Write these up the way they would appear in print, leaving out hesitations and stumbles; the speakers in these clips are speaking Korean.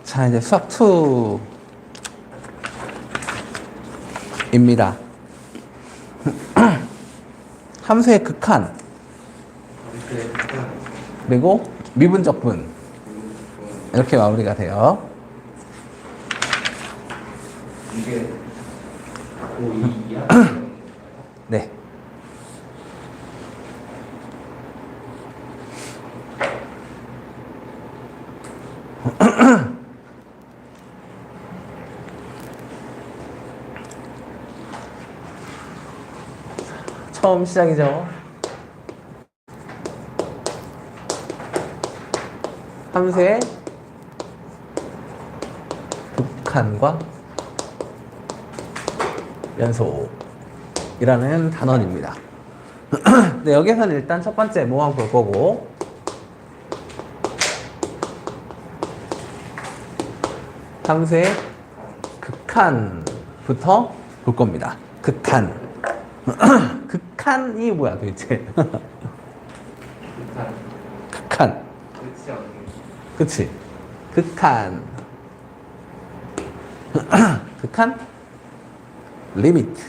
자, 이제 수학 2입니다. 함수의 극한, 그리고 미분적분, 이렇게 마무리가 돼요. 이게 고2이야? 네. 처음 시작이죠. 함수의 극한과 연속이라는 단원입니다. 네, 여기서는 일단 첫 번째 모함 볼 거고, 함수의 극한부터 볼 겁니다. 극한. 극한이 뭐야 도대체? 극한. 그치? 극한. 극한? 리미트.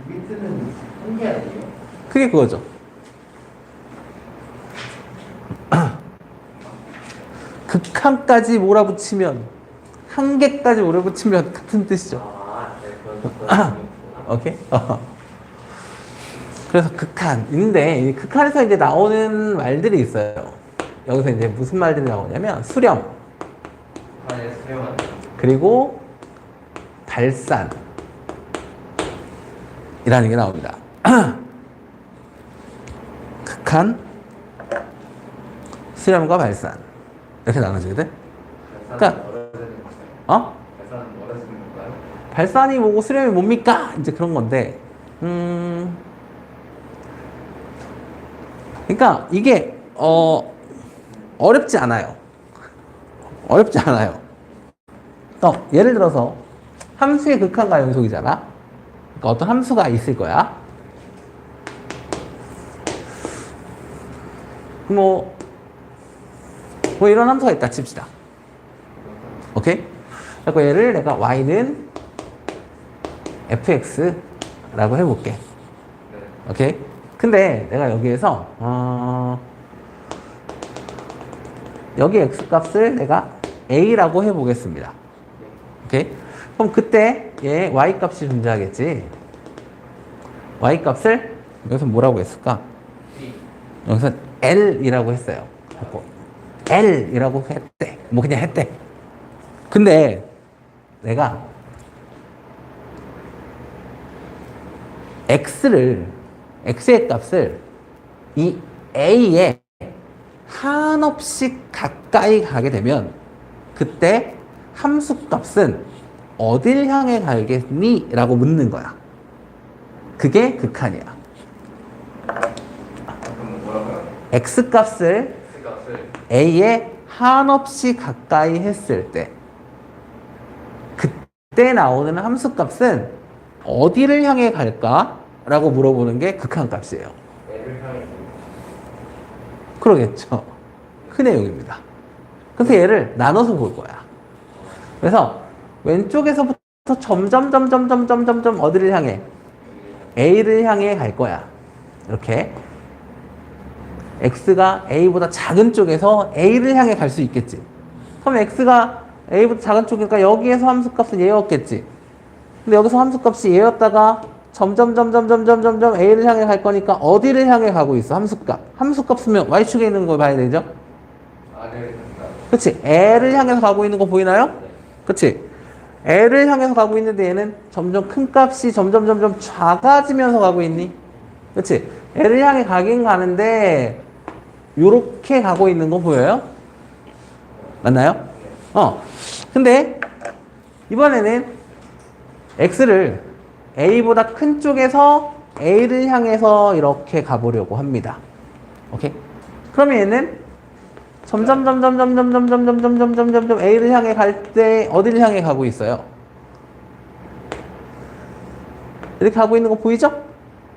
리미트는 한계 아니에요? 그게 그거죠. 극한까지 몰아붙이면, 한계까지 몰아붙이면 같은 뜻이죠. 오케이? 그래서 극한인데, 이 극한에서 이제 나오는 말들이 있어요. 여기서 이제 무슨 말들이 나오냐면, 수렴, 그리고 발산, 이라는 게 나옵니다. 극한, 수렴과 발산. 이렇게 나눠지거든? 그러니까, 발산은 뭐라 쓰는 건가요? 발산이 뭐고 수렴이 뭡니까? 이제 그런 건데, 그러니까 이게, 어렵지 않아요. 어렵지 않아요. 예를 들어서, 함수의 극한과 연속이잖아? 그러니까 어떤 함수가 있을 거야. 뭐 이런 함수가 있다 칩시다. 오케이? 그리고 얘를 내가 y는 fx라고 해볼게. 오케이? 근데 내가 여기에서 여기 x값을 내가 a라고 해보겠습니다. 오케이? 그럼 그때 얘 y값이 존재하겠지. y값을 여기서 뭐라고 했을까? 여기서 l이라고 했어요. L이라고 했대. 뭐 그냥 했대. 근데 내가 x의 값을 이 a에 한없이 가까이 가게 되면 그때 함수 값은 어딜 향해 가겠니? 라고 묻는 거야. 그게 극한이야. 그럼 뭐라고요? x 값을 a에 한없이 가까이 했을 때 그때 나오는 함수 값은 어디를 향해 갈까? 라고 물어보는 게 극한 값이에요. 애를 향해 그러겠죠. 그 내용입니다. 그래서 얘를 나눠서 볼 거야. 그래서 왼쪽에서부터 점점 어디를 향해? A를 향해 갈 거야. 이렇게. X가 A보다 작은 쪽에서 A를 향해 갈 수 있겠지. 그럼 X가 A보다 작은 쪽이니까 여기에서 함수값은 얘였겠지. 근데 여기서 함수값이 얘였다가 점점 A를 향해 갈 거니까 어디를 향해 가고 있어? 함수값. 함수값 쓰면 Y축에 있는 걸 봐야 되죠? 아래를 간다. 그치? L을 향해서 가고 있는 거 보이나요? 그치? L을 향해서 가고 있는데 얘는 점점 큰 값이 점점 작아지면서 가고 있니? 그치? L을 향해 가긴 가는데 요렇게 가고 있는 거 보여요? 맞나요? 근데 이번에는 X를 A보다 큰 쪽에서 A를 향해서 이렇게 가보려고 합니다. 오케이? 그러면 얘는 점점 A를 향해 갈 때 어디를 향해 가고 있어요? 이렇게 가고 있는 거 보이죠?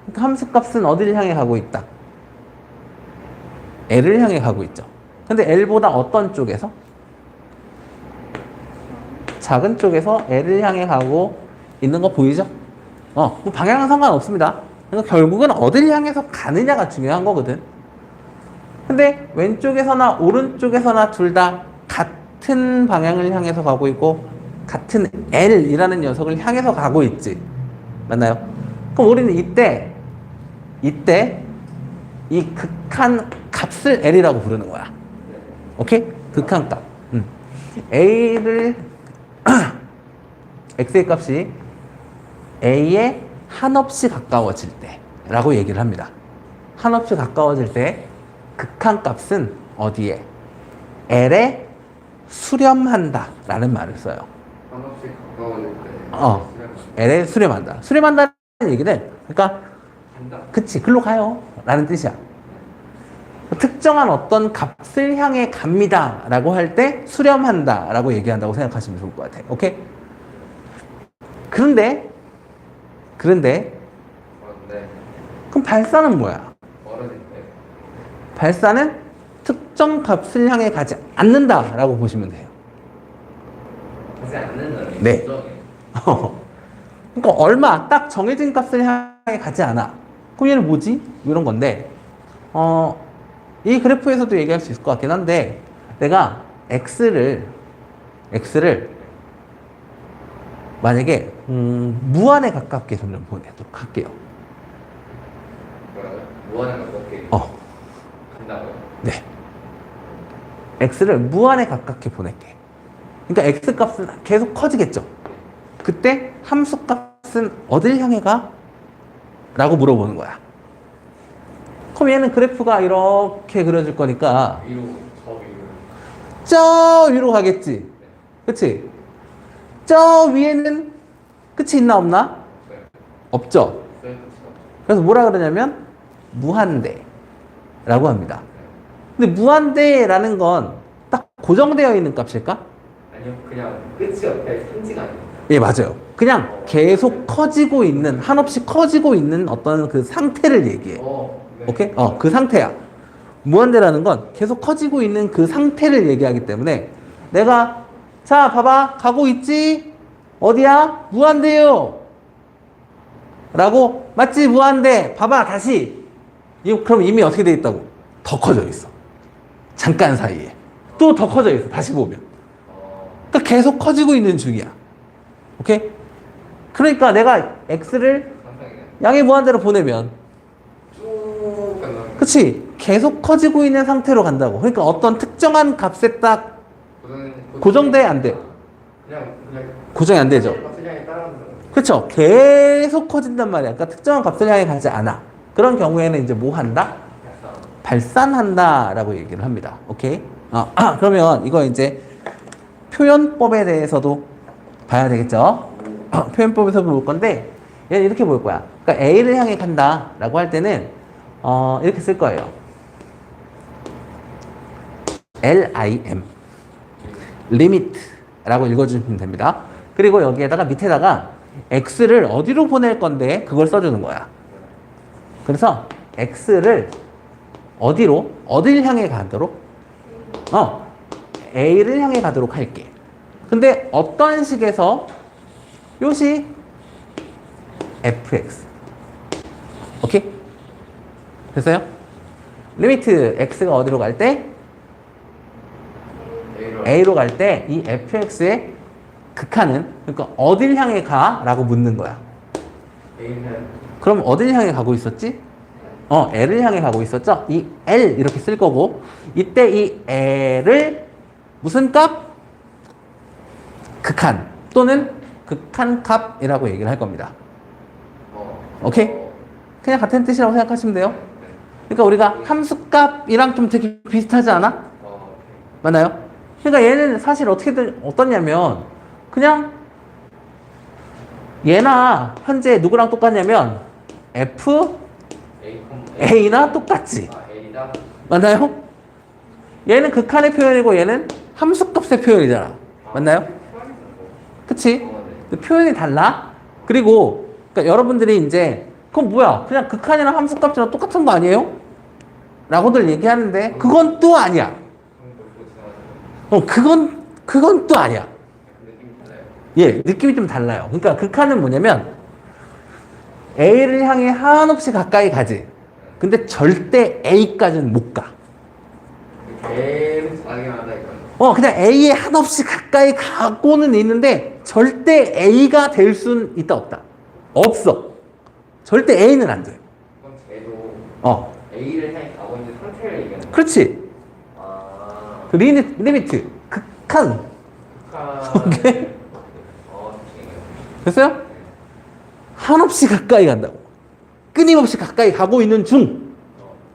그러니까 함수값은 어디를 향해 가고 있다? L을 향해 가고 있죠. 근데 L보다 어떤 쪽에서? 작은 쪽에서 L을 향해 가고 있는 거 보이죠? 뭐 방향은 상관없습니다. 그러니까 결국은 어디를 향해서 가느냐가 중요한 거거든. 근데 왼쪽에서나 오른쪽에서나 둘 다 같은 방향을 향해서 가고 있고 같은 L이라는 녀석을 향해서 가고 있지. 맞나요? 그럼 우리는 이때 이 극한 값을 L이라고 부르는 거야. 오케이? 극한 값. A를 X의 값이 A에 한없이 가까워질 때 라고 얘기를 합니다. 한없이 가까워질 때 극한 값은 어디에? L에 수렴한다 라는 말을 써요. 한없이 가까워질 때. L에 수렴한다. 수렴한다는 얘기는 그러니까 한다. 그치 글로 가요 라는 뜻이야. 특정한 어떤 값을 향해 갑니다 라고 할 때 수렴한다 라고 얘기한다고 생각하시면 좋을 것 같아요. 오케이? 그런데 그럼 발사는 뭐야? 멀어질 때. 발사는 특정 값을 향해 가지 않는다 라고 보시면 돼요. 하지 않는다는 네. 거죠? 그러니까 얼마 딱 정해진 값을 향해 가지 않아. 그럼 얘는 뭐지? 이런 건데 이 그래프에서도 얘기할 수 있을 것 같긴 한데 내가 x를 만약에 무한에 가깝게 점점 보내도록 할게요. 뭐라고요? 무한에 가깝게 간다고요? 네. x를 무한에 가깝게 보낼게. 그러니까 x 값은 계속 커지겠죠. 그때 함수 값은 어딜 향해 가? 라고 물어보는 거야. 그럼 얘는 그래프가 이렇게 그려질 거니까 위로, 저 위로. 저 위로 가겠지. 그치? 저 위에는 끝이 있나 없나? 네. 없죠. 네, 그렇죠. 그래서 뭐라 그러냐면 무한대라고 합니다. 근데 무한대라는 건 딱 고정되어 있는 값일까? 아니요, 그냥 끝이 옆에 상징 아니에요. 예, 맞아요. 그냥 계속 커지고 있는, 한없이 커지고 있는 어떤 그 상태를 얘기해. 네. 오케이? 그 상태야. 무한대라는 건 계속 커지고 있는 그 상태를 얘기하기 때문에 내가 자, 봐봐. 가고 있지? 어디야? 무한대요. 라고 맞지? 무한대. 봐봐. 다시. 그럼 이미 어떻게 돼 있다고? 더 커져 있어. 잠깐 사이에. 또 더 커져 있어. 다시 보면. 그러니까 계속 커지고 있는 중이야. 오케이? 그러니까 내가 x를 상상이네. 양의 무한대로 보내면 쭉 간다는 그치? 계속 커지고 있는 상태로 간다고. 그러니까 어떤 특정한 값에 딱 고정돼? 안 돼? 그냥 고정이 안 되죠. 값을 향해 따라간다. 그쵸? 계속 커진단 말이야. 그러니까 특정한 값을 향해 가지 않아. 그런 경우에는 이제 뭐 한다? 발산한다 라고 얘기를 합니다. 오케이? 그러면 이거 이제 표현법에 대해서도 봐야 되겠죠? 표현법에서 볼 건데 얘는 이렇게 볼 거야. 그러니까 A를 향해 간다 라고 할 때는 이렇게 쓸 거예요. LIM limit 라고 읽어주시면 됩니다. 그리고 여기에다가 밑에다가 X를 어디로 보낼 건데 그걸 써주는 거야. 그래서 X를 어딜 향해 가도록? A를 향해 가도록 할게. 근데 어떤 식에서 요시 fx. 오케이? 됐어요? 리미트 x가 어디로 갈 때? A로 갈 때 이 fx의 극한은 그러니까 어딜 향해 가? 라고 묻는 거야. A는 그럼 어딜 향해 가고 있었지? L을 향해 가고 있었죠? 이 L 이렇게 쓸 거고 이때 이 L을 무슨 값? 극한 또는 극한 값이라고 얘기를 할 겁니다. 오케이? 그냥 같은 뜻이라고 생각하시면 돼요. 그러니까 우리가 함수값이랑 좀 되게 비슷하지 않아? 맞나요? 그러니까 얘는 사실 어떻냐면 그냥 얘나 현재 누구랑 똑같냐면 f A, a나 똑같지. 아니다. 맞나요? 얘는 극한의 표현이고 얘는 함수값의 표현이잖아. 맞나요? 그치? 그 표현이 달라? 그리고 그러니까 여러분들이 이제 그건 뭐야? 그냥 극한이랑 함수값이랑 똑같은 거 아니에요? 라고들 얘기하는데 그건 또 아니야. 그건 또 아니야. 느낌이 달라요. 예, 느낌이 좀 달라요. 그러니까 극한은 뭐냐면 A를 향해 한없이 가까이 가지. 근데 절대 A까지는 못 가. 계속 사기만 한다 이거. 그냥 A에 한없이 가까이 가고는 있는데 절대 A가 될 수는 있다 없다. 없어. 절대 A는 안 돼. 그럼 쟤도 어, A를 향해 가고 있는 상태를 얘기하는 거야. 그렇지. 아, 그 리미트, 극한. 오케이. 됐어요? 한없이 가까이 간다고. 끊임없이 가까이 가고 있는 중.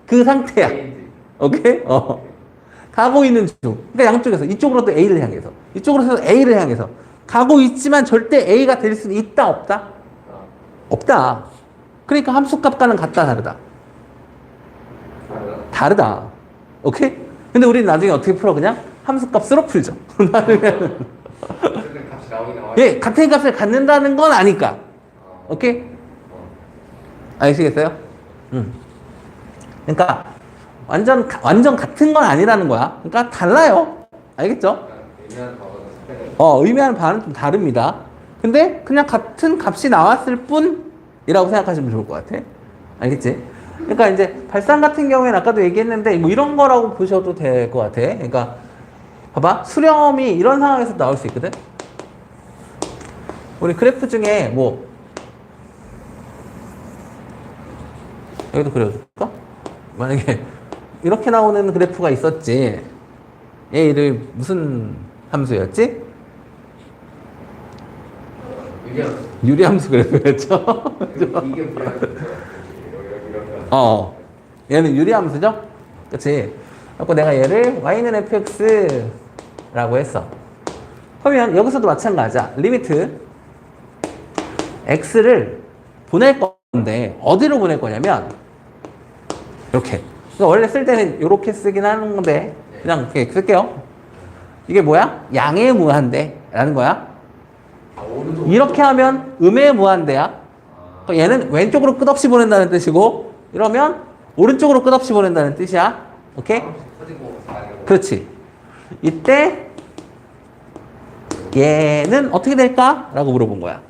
그 상태야. 오케이? 가고 있는 중. 그러니까 양쪽에서 이쪽으로도 A를 향해서 이쪽으로도 A를 향해서 가고 있지만 절대 A가 될 수는 있다 없다? 없다. 그러니까 함수값과는 같다 다르다. 다르다. 오케이? 근데 우리는 나중에 어떻게 풀어? 그냥 함수값으로 풀죠. 나중에는. 값이 나오긴 나와요. 예, 같은 값을 갖는다는 건 아니까. 오케이? 아시겠어요? 그러니까 완전 같은 건 아니라는 거야. 그러니까 달라요. 알겠죠? 의미하는 바보는 스펙은 의미하는 바는 좀 다릅니다. 근데 그냥 같은 값이 나왔을 뿐이라고 생각하시면 좋을 것 같아. 알겠지? 그러니까 이제 발산 같은 경우에는 아까도 얘기했는데 뭐 이런 거라고 보셔도 될 것 같아. 그러니까 봐봐. 수렴이 이런 상황에서 나올 수 있거든. 우리 그래프 중에 뭐 여기도 그려줄까? 만약에 이렇게 나오는 그래프가 있었지. 얘 이름 무슨 함수였지? 유리함수. 유리함수 그래프였죠? 이게 유리함수. 얘는 유리함수죠? 그치? 그래서 내가 얘를 y는 fx라고 했어. 그러면 여기서도 마찬가지야. 리미트 x를 보낼 건데 어디로 보낼 거냐면 이렇게. 그러니까 원래 쓸 때는 이렇게 쓰긴 하는 건데 그냥 이렇게 쓸게요. 이게 뭐야? 양의 무한대라는 거야. 이렇게 하면 음의 무한대야. 그러니까 얘는 왼쪽으로 끝없이 보낸다는 뜻이고 이러면 오른쪽으로 끝없이 보낸다는 뜻이야. 오케이? 그렇지. 이때 얘는 어떻게 될까? 라고 물어본 거야.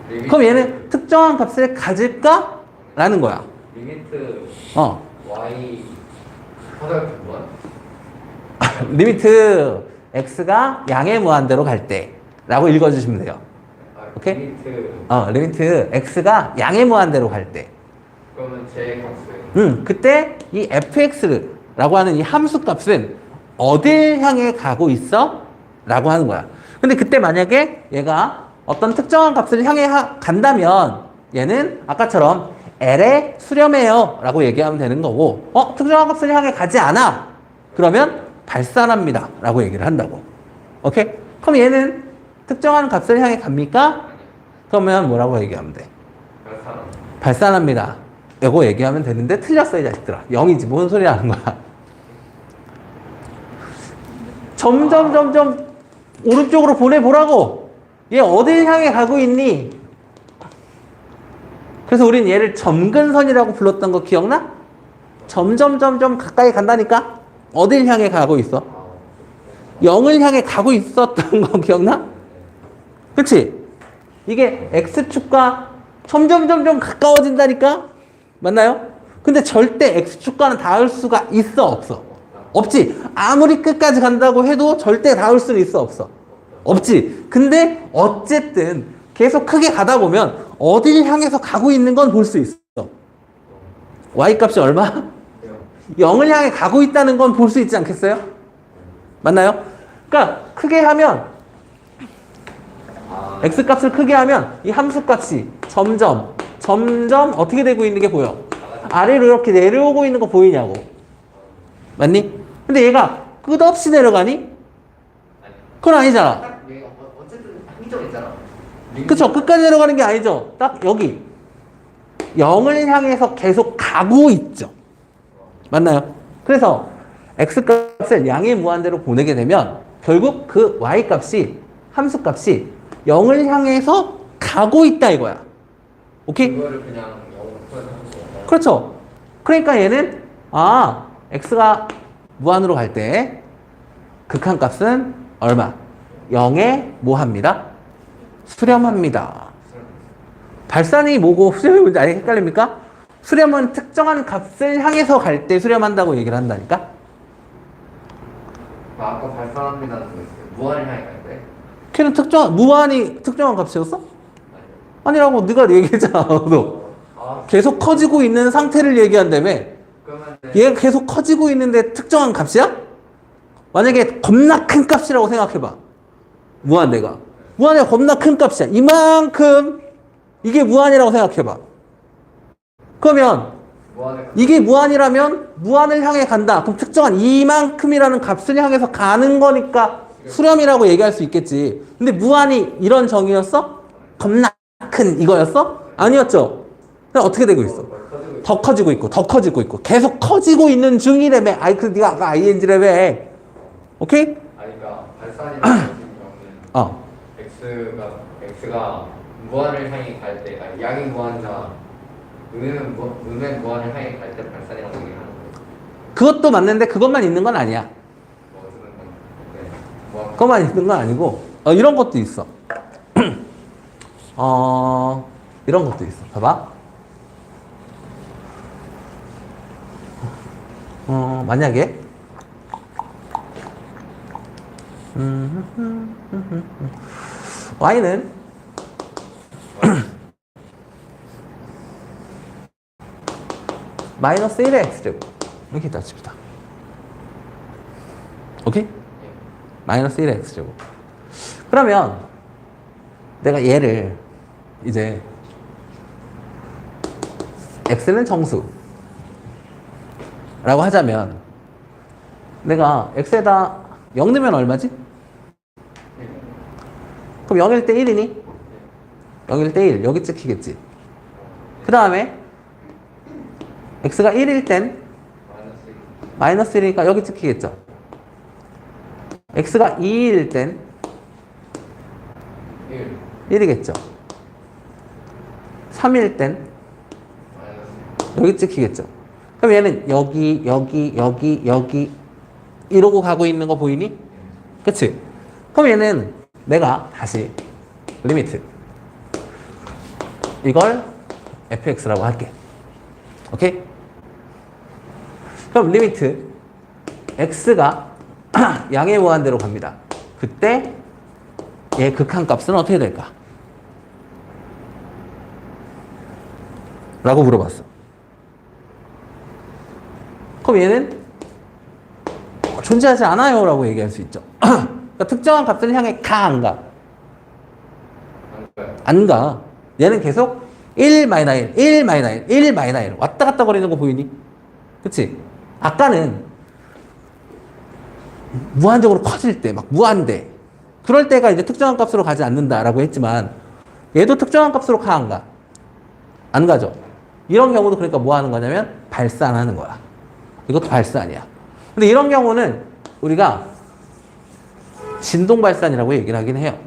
그럼 얘는 특정한 값을 가질까? 라는 거야. 리미트 y 화살표 뭐야? 리미트 x가 양의 무한대로 갈 때 라고 읽어주시면 돼요. 오케이? 리미트 x가 양의 무한대로 갈 때. 그러면 제 값은 그때 이 fx라고 하는 이 함수 값은 어딜 향해 가고 있어? 라고 하는 거야. 근데 그때 만약에 얘가 어떤 특정한 값을 향해 간다면 얘는 아까처럼 L의 수렴해요 라고 얘기하면 되는 거고 특정한 값을 향해 가지 않아 그러면 발산합니다 라고 얘기를 한다고. 오케이? 그럼 얘는 특정한 값을 향해 갑니까? 그러면 뭐라고 얘기하면 돼? 발산합니다 라고 얘기하면 되는데 틀렸어 이 자식들아. 0이지 뭔 소리 하는 거야. 점점 오른쪽으로 보내보라고. 얘 어딜 향해 가고 있니? 그래서 우린 얘를 점근선이라고 불렀던 거 기억나? 점점 가까이 간다니까? 어딜 향해 가고 있어? 0을 향해 가고 있었던 거 기억나? 그치? 이게 X축과 점점 가까워진다니까? 맞나요? 근데 절대 X축과는 닿을 수가 있어 없어? 없지. 아무리 끝까지 간다고 해도 절대 닿을 수는 있어 없어? 없지. 근데 어쨌든 계속 크게 가다 보면 어딜 향해서 가고 있는 건 볼 수 있어. Y값이 얼마? 0을 향해 가고 있다는 건 볼 수 있지 않겠어요? 맞나요? 그러니까 크게 하면 X값을 크게 하면 이 함수값이 점점 어떻게 되고 있는 게 보여? 아래로 이렇게 내려오고 있는 거 보이냐고. 맞니? 근데 얘가 끝없이 내려가니? 그건 아니잖아. 어쨌든 합리적 있잖아. 그쵸? 끝까지 내려가는 게 아니죠. 딱 여기. 0을 향해서 계속 가고 있죠. 맞나요? 그래서 x값을 양의 무한대로 보내게 되면 결국 그 y값이 함수값이 0을 향해서 가고 있다 이거야. 오케이? 그거를 그냥 영어로 표현하는 거예요. 그렇죠. 그러니까 얘는 x가 무한으로 갈 때 극한값은 얼마? 0에 뭐 합니다? 수렴합니다. 발산이 뭐고 수렴이 뭔지 아예 헷갈립니까? 수렴은 특정한 값을 향해서 갈 때 수렴한다고 얘기를 한다니까? 아까 발산합니다는 거 있어요. 무한을 향해 갈 때? 걔는 무한이 특정한 값이었어? 아니요. 아니라고 네가 얘기했잖아. 너. 계속 커지고 있는 상태를 얘기한다며. 그러면 얘가 계속 커지고 있는데 특정한 값이야? 만약에 겁나 큰 값이라고 생각해봐. 무한대가. 무한대가 겁나 큰 값이야. 이만큼 이게 무한이라고 생각해봐. 그러면 무한을 이게 무한이라면 무한을 향해 간다. 그럼 특정한 이만큼이라는 값을 향해서 가는 거니까 수렴이라고 얘기할 수 있겠지. 근데 무한이 이런 정의였어? 겁나 큰 이거였어? 아니었죠. 그럼 어떻게 되고 있어? 커지고 더 커지고 있고 더 커지고 있고 계속 커지고 있는 중이라며. 네가 아까 ing라며. 오케이? 그러니까 발산이라는 같은 경우는 어. x가 무한을 향해 갈 때, 아니 양이 무한자 음의 무한을 향해 갈 때 발산이라고 얘기하는 거예요. 그것도 맞는데 그것만 있는 건 아니야. 뭐 어쨌든 네. 무한 그것만 있는 건 아니고 이런 것도 있어. 이런 것도 있어. 봐봐. 만약에 y는 마이너스 1의 x제곱 이렇게 따집니다. 오케이? 마이너스 1의 x제곱. 그러면 내가 얘를 이제 x는 정수 라고 하자면 내가 x에다 0 넣으면 얼마지? 그럼 0일 때 1이니? 0일 때 1 여기 찍히겠지. 그 다음에 x가 1일 땐 마이너스 1이니까 여기 찍히겠죠. x가 2일 땐 1 1이겠죠. 3일 땐 마이너스 여기 찍히겠죠. 그럼 얘는 여기 이러고 가고 있는 거 보이니? 그치? 그럼 얘는 내가 다시 리미트 이걸 fx라고 할게. 오케이? 그럼 리미트 x가 양의 무한대로 갑니다. 그때 얘 극한값은 어떻게 될까? 라고 물어봤어. 그럼 얘는 존재하지 않아요 라고 얘기할 수 있죠. 그러니까 특정한 값을 향해 가, 안 가? 안 가요. 안 가. 얘는 계속 1, 1, 1, 1, 1, 1 왔다 갔다 거리는 거 보이니? 그치? 아까는 무한적으로 커질 때, 막 무한대. 그럴 때가 이제 특정한 값으로 가지 않는다라고 했지만 얘도 특정한 값으로 가, 안 가? 안 가죠. 이런 경우도 그러니까 뭐 하는 거냐면 발산하는 거야. 이것도 발산이야. 근데 이런 경우는 우리가 진동 발산이라고 얘기를 하긴 해요.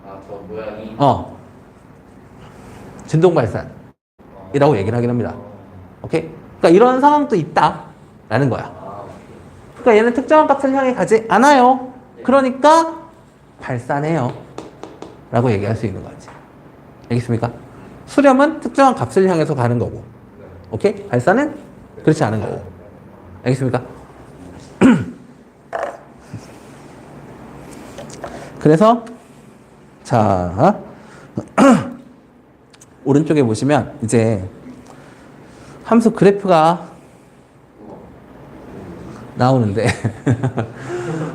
저 모양이 진동 발산이라고 얘기를 하긴 합니다. 오케이? 그러니까 이런 상황도 있다라는 거야. 그러니까 얘는 특정한 값을 향해 가지 않아요. 그러니까 발산해요. 라고 얘기할 수 있는 거지. 알겠습니까? 수렴은 특정한 값을 향해서 가는 거고. 오케이? 발산은 그렇지 않은 거고. 알겠습니까? 그래서 자 오른쪽에 보시면 이제 함수 그래프가 나오는데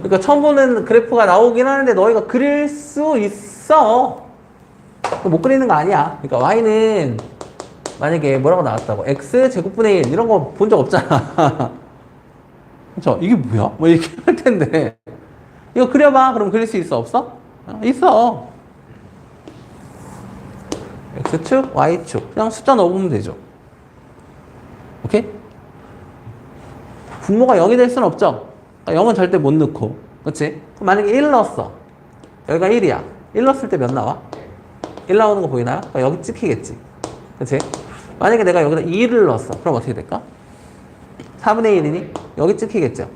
그러니까 처음 보는 그래프가 나오긴 하는데 너희가 그릴 수 있어. 못 그리는 거 아니야. 그러니까 y는 만약에 뭐라고 나왔다고 x 제곱분의 1 이런 거 본 적 없잖아. 그렇죠? 이게 뭐야? 뭐 이렇게 할 텐데 이거 그려봐. 그럼 그릴 수 있어? 없어? 있어. x축, y축 그냥 숫자 넣어보면 되죠. 오케이? 분모가 0이 될 수는 없죠. 그러니까 0은 절대 못 넣고. 그렇지? 그럼 만약에 1 넣었어. 여기가 1이야. 1 넣었을 때 몇 나와? 1 나오는 거 보이나요? 그러니까 여기 찍히겠지. 그렇지? 만약에 내가 여기다 2를 넣었어. 그럼 어떻게 될까? 4분의 1이니? 여기 찍히겠죠.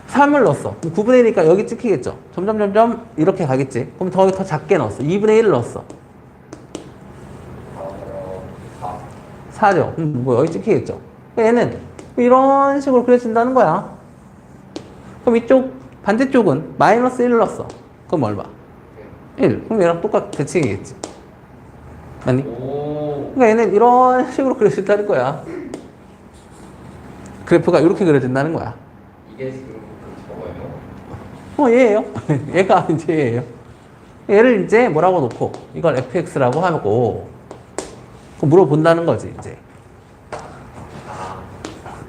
3을 넣었어. 그럼 9분의 1이니까 여기 찍히겠죠. 점점 이렇게 가겠지. 그럼 더 작게 넣었어. 2분의 1을 넣었어. 4죠. 뭐 여기 찍히겠죠. 얘는 이런 식으로 그려진다는 거야. 그럼 이쪽 반대쪽은 마이너스 1을 넣었어. 그럼 얼마? 1. 그럼 얘랑 똑같은 대칭이겠지. 아니? 그러니까 얘는 이런 식으로 그려진다는 거야. 그래프가 이렇게 그려진다는 거야. 이게 지금 저거예요? 얘예요. 얘가 이제 얘예요. 얘를 이제 뭐라고 놓고 이걸 fx라고 하고 물어본다는 거지 이제.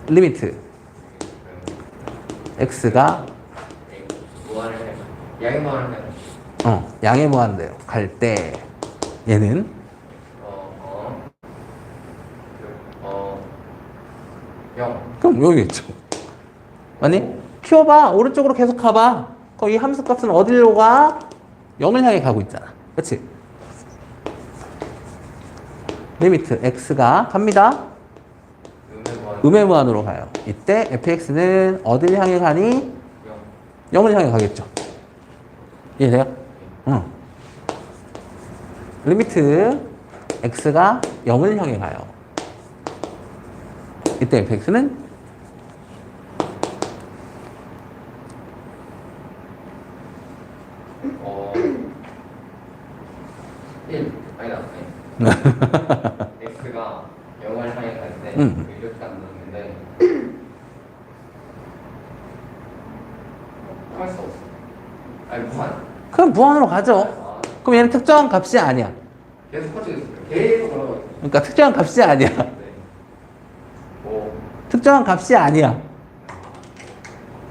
리미트 x가 무한을 해. 양의 무한을 해. 양의 무한대로 갈 때 얘는 0. 그럼 여기겠죠. 아니 키워봐. 오른쪽으로 계속 가봐. 그럼 이 함수 값은 어디로 가? 0을 향해 가고 있잖아. 그렇지? 리미트 x가 갑니다. 음의 무한으로 가요. 이때 fx는 어디를 향해 가니? 0을 향해 가겠죠. 이해돼요? 응. 리미트 x가 0을 향해 가요. 이때 fx는 1 아니다. x가 0을 향해 갈 때 이렇게 안 넣는데 할 수 없어. 아니 무한. 그럼 무한으로 가죠. 그럼 얘는 특정한 값이 아니야. 계속 커지고 있어요. 계속 올라가고 있어요. 그러니까 특정한 값이 아니야. 네. 오. 특정한 값이 아니야.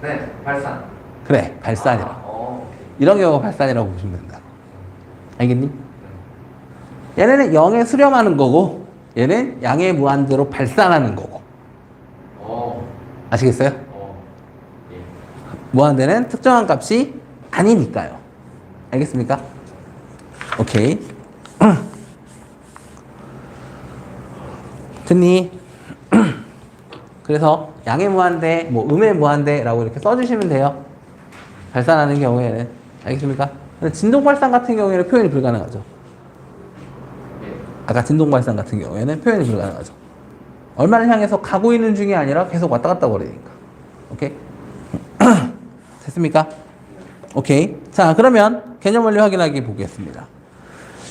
네. 발산. 그래, 발산이라. 오케이. 이런 경우가 발산이라고 보시면 된다. 알겠니? 얘네는 0에 수렴하는 거고, 얘는 양의 무한대로 발산하는 거고. 아시겠어요? 예. 무한대는 특정한 값이 아니니까요. 알겠습니까? 오케이. 됐니? 그래서 양의 무한대, 뭐 음의 무한대라고 이렇게 써주시면 돼요. 발산하는 경우에는. 알겠습니까? 근데 진동 발산 같은 경우에는 표현이 불가능하죠. 아까 진동 발산 같은 경우에는 표현이 불가능하죠. 얼마를 향해서 가고 있는 중이 아니라 계속 왔다 갔다 거리니까. 오케이? 됐습니까? 오케이. 자, 그러면 개념 원리 확인하기 보겠습니다.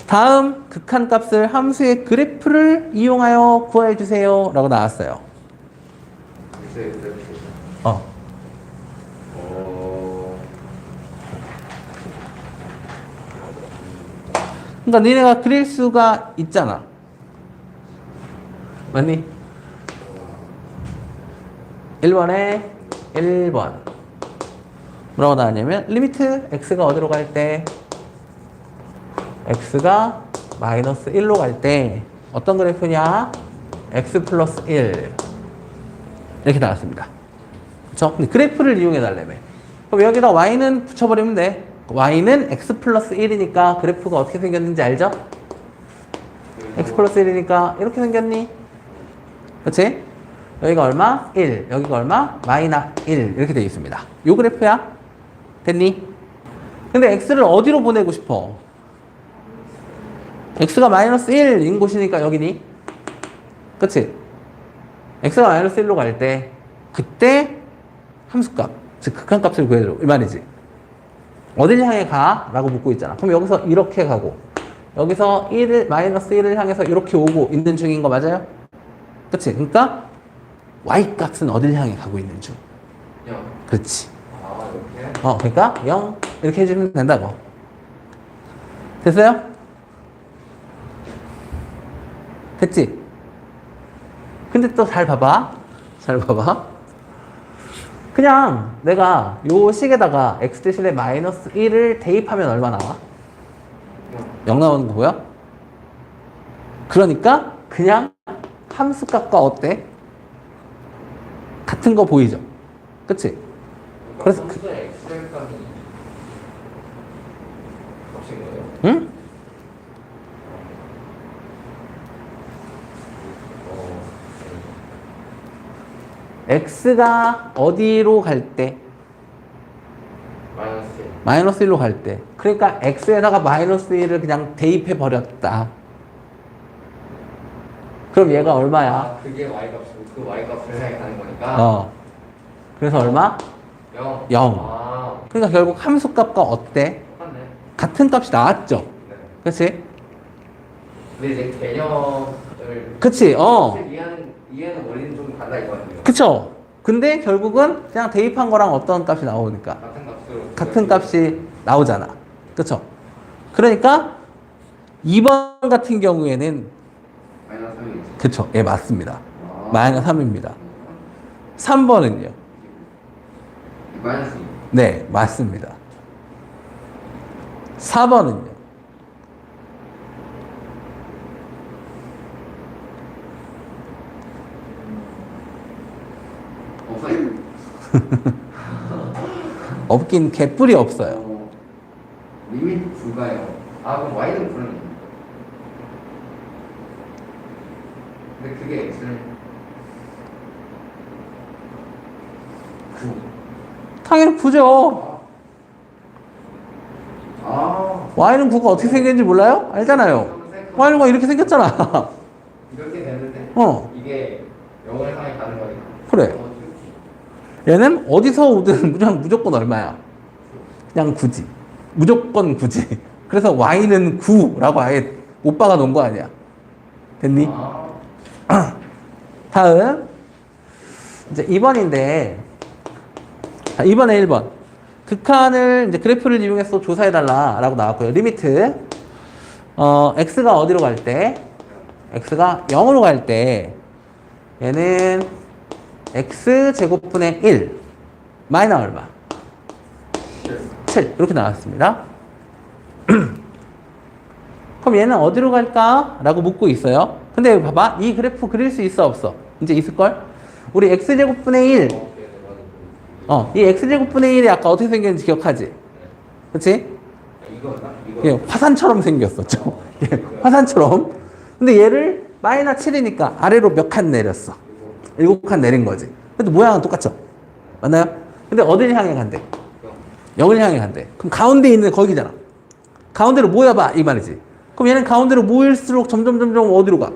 다음 극한값을 함수의 그래프를 이용하여 구해주세요 라고 나왔어요. 그러니까 니네가 그릴 수가 있잖아. 맞니? 1번에 1번 뭐라고 나왔냐면 리미트 x가 어디로 갈 때 x가 마이너스 1로 갈 때 어떤 그래프냐? x 플러스 1 이렇게 나왔습니다. 그쵸? 근데 그래프를 이용해 달라며. 그럼 여기다 y는 붙여버리면 돼. y는 x 플러스 1이니까 그래프가 어떻게 생겼는지 알죠? x 플러스 1이니까 이렇게 생겼니? 그치? 여기가 얼마? 1. 여기가 얼마? 마이너스 1. 이렇게 되어 있습니다. 요 그래프야. 됐니? 근데 x를 어디로 보내고 싶어? x가 마이너스 1인 곳이니까 여기니? 그치? x가 마이너스 1로 갈 때 그때 함수값, 즉 극한값을 구해줘. 이 말이지. 어딜 향해 가? 라고 묻고 있잖아. 그럼 여기서 이렇게 가고 여기서 1을, 마이너스 1을 향해서 이렇게 오고 있는 중인 거 맞아요? 그치? 그러니까 y값은 어딜 향해 가고 있는 중. 0. 그렇지. 이렇게? 그러니까 0 이렇게 해주면 된다고. 됐어요? 됐지? 근데 또 잘 봐봐. 잘 봐봐. 그냥 내가 요 식에다가 x 대신에 마이너스 1을 대입하면 얼마 나와? 0 나오는 거 보여? 그러니까 그냥 함수값과 어때? 같은 거 보이죠? 그치? 그래서 그래서 그 X값이 겹친 거예요? 응? x가 어디로 갈 때? 마이너스 마이너스 1로 갈 때. 그러니까 x에다가 마이너스 1을 그냥 대입해 버렸다. 그럼 얘가 얼마야? 아, 그게 Y값이고 그 Y값을 향해 가는 거니까 어. 그래서 얼마? 0. 0. 아, 그러니까 결국 함수값과 어때? 똑같네. 같은 값이 나왔죠. 네. 그치? 근데 이제 개념을 그치? 이해하는 원리는 좀 달라 이거예요. 그쵸? 근데 결국은 그냥 대입한 거랑 어떤 값이 나오니까 같은 값으로 같은 값이 나오잖아. 그쵸? 그러니까 2번 같은 경우에는 마이너스 3이겠지. 그쵸? 예, 맞습니다. 마이너스 3입니다. 3번은요? 마이너스 2. 네, 맞습니다. 4번은요? 없어요. 없긴 개뿔이 없어요. 리미트 불가요. 아, 그럼 Y는 불은 근데 그게 X는 9. 당연히 9죠. 아, y는 9가 어떻게 생겼는지 몰라요? 알잖아요. y는 9가 이렇게 생겼잖아. 이렇게 되는데 어, 이게 0을 향해 가는 거니까. 그래. 얘는 어디서 오든 그냥 무조건 얼마야? 그냥 9지. 무조건 9지. 그래서 y는 9라고 아예 못 박아 놓은 거 아니야. 됐니? 아, 다음. 이제 2번인데, 자, 2번에 1번. 극한을 이제 그래프를 이용해서 조사해달라 라고 나왔고요. 리미트. x가 어디로 갈 때? x가 0으로 갈 때, 얘는 x제곱분의 1. 마이너스 얼마? 7. 이렇게 나왔습니다. 그럼 얘는 어디로 갈까? 라고 묻고 있어요. 근데 봐봐. 이 그래프 그릴 수 있어, 없어? 이제 있을걸? 우리 x제곱분의 1. 이 x제곱분의 1이 아까 어떻게 생겼는지 기억하지? 그치? 이거나 예, 화산처럼 생겼었죠. 예, 화산처럼. 근데 얘를 마이너스 7이니까 아래로 몇 칸 내렸어? 7칸 내린 거지. 근데 모양은 똑같죠? 맞나요? 근데 어디를 향해 간대? 0을 향해 간대. 그럼 가운데 있는 거기잖아. 가운데로 모여봐 이 말이지. 그럼 얘는 가운데로 모일수록 점점 어디로 가?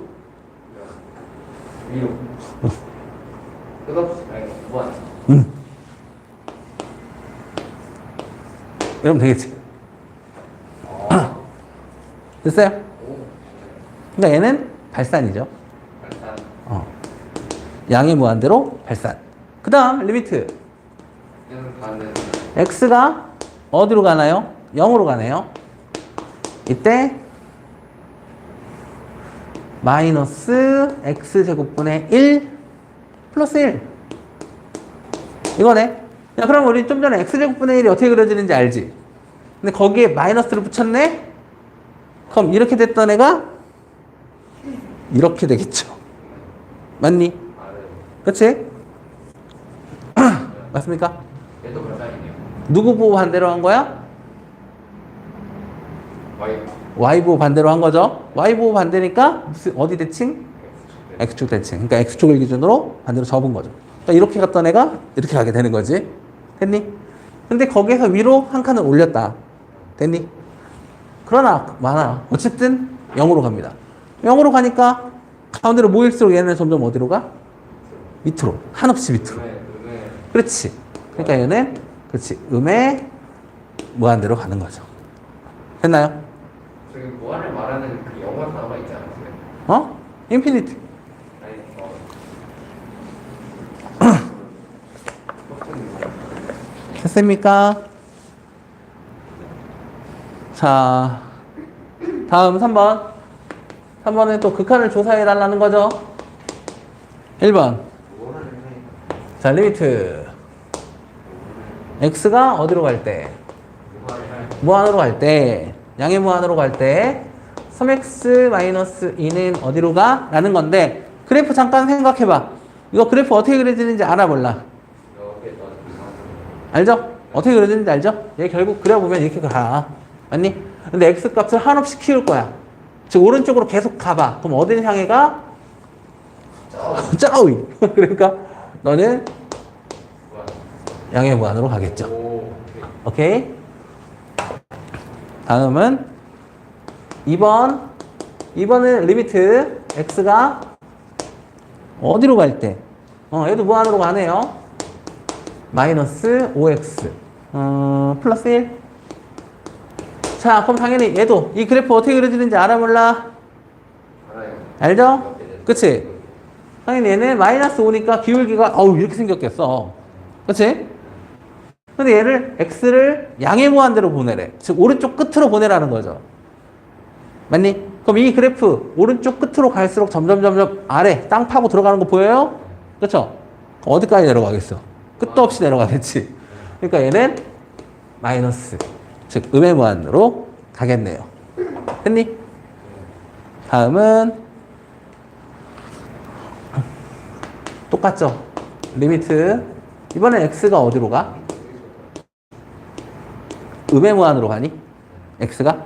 위로. 끝없이 아니 무한. 이러면 되겠지. 됐어요? 오. 그러니까 얘는 발산이죠. 일단 양의 무한대로 발산. 그 다음 리미트. 얘는 가는 x가 어디로 가나요? 0으로 가네요. 이때 마이너스 x제곱분의 1 플러스 1 이거네. 야, 그럼 우리 좀 전에 x제곱분의 1이 어떻게 그려지는지 알지? 근데 거기에 마이너스를 붙였네? 그럼 이렇게 됐던 애가 이렇게 되겠죠. 맞니? 아래. 그치? 맞습니까? 얘도 발산이네요. 누구 보고 반대로 한 거야? Y. y 보고 반대로 한 거죠. y 보고 반대니까 무슨 어디 대칭? x축 대칭. 그러니까 x축을 기준으로 반대로 접은 거죠. 그러니까 이렇게 갔던 애가 이렇게 가게 되는 거지. 됐니? 근데 거기에서 위로 한 칸을 올렸다. 됐니? 그러나 많아. 어쨌든 0으로 갑니다. 0으로 가니까 가운데로 모일수록 얘는 점점 어디로 가? 밑으로. 한없이 밑으로. 음에 그렇지. 그러니까 얘는 그렇지. 음의 무한대로 가는 거죠. 됐나요? 저기 무한을 말하는 그 영어 단어가 있지 않았어요? 인피니티. 아니 됐습니까? 자, 다음 3번. 3번은 또 극한을 조사해 달라는 거죠. 1번. 자, 리미트. x가 어디로 갈 때? 무한으로 갈 때. 양의 무한으로 갈 때 3x-2는 어디로 가? 라는 건데 그래프 잠깐 생각해봐. 이거 그래프 어떻게 그려지는지 알아, 몰라? 이렇게 또 알죠? 어떻게 그려지는지 알죠? 얘 결국 그려보면 이렇게 가. 맞니? 근데 x 값을 한없이 키울 거야. 즉, 오른쪽으로 계속 가봐. 그럼 어디를 향해 가? 저위. 그러니까 너는 무한. 양의 무한으로 가겠죠. 오. 오케이? 다음은 2번. 2번은 리미트 x가 어디로 갈 때? 얘도 무한으로 가네요. 마이너스 5x 플러스 1. 자, 그럼 당연히 얘도 이 그래프 어떻게 그려지는지 알아, 몰라? 알아요. 알죠? 그치? 당연히 얘는 마이너스 5니까 기울기가 이렇게 생겼겠어. 그치? 근데 얘를 x를 양의 무한대로 보내래. 즉 오른쪽 끝으로 보내라는 거죠. 맞니? 그럼 이 그래프 오른쪽 끝으로 갈수록 점점 아래 땅 파고 들어가는 거 보여요? 그쵸? 어디까지 내려가겠어? 끝도 없이 내려가겠지. 그러니까 얘는 마이너스, 즉 음의 무한으로 가겠네요. 됐니? 다음은 똑같죠? 리미트. 이번엔 x가 어디로 가? 음의 무한으로 가니? x가?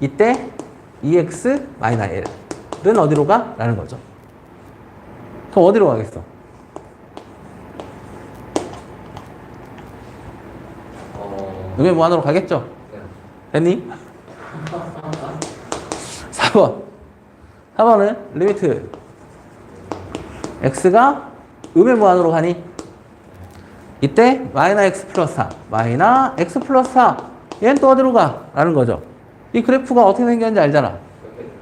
이때 2x 마이너스 1은 어디로 가? 라는 거죠. 그럼 어디로 가겠어? 음의 무한으로 가겠죠? 됐니? 4번. 4번은 리미트 x가 음의 무한으로 가니? 이때 마이너스 x 플러스 4 마이너스 x 플러스 4 얘는 또 어디로 가? 라는 거죠. 이 그래프가 어떻게 생겼는지 알잖아.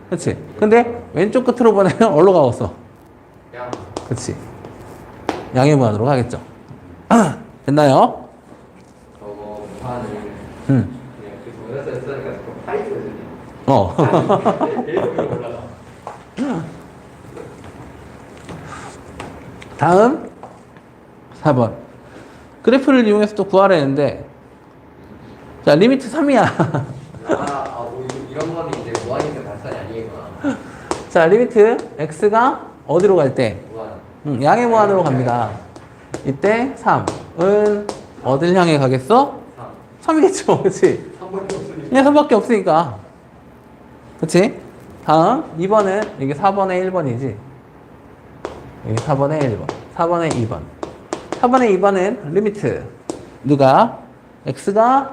그렇지? 근데 왼쪽 끝으로 보내면 어디로 가겠어? 양. 그렇지. 양의 무한으로 가겠죠. 됐나요? 저거 무한을 응. 그냥 그 동영상 쓰니까 좀 팔이 쪄지네. 어. 이렇게 올라가. 다음 4번. 그래프를 이용해서 또 구하라 했는데 자, 리미트 3이야. 뭐 이런 거는 이제 무한이니까 발산이 아니구나. 자, 리미트 x가 어디로 갈 때? 무한. 양의 무한으로 갑니다. 이때 3은 어딜 향해 가겠어? 3. 3이겠죠. 그치? 3번이 없으니까. 그냥 3밖에 없으니까. 그치? 다음 2번은 이게 4번에 1번이지. 여기 4번에 1번. 4번에 2번. 4번에 2번은 리미트. 누가? x가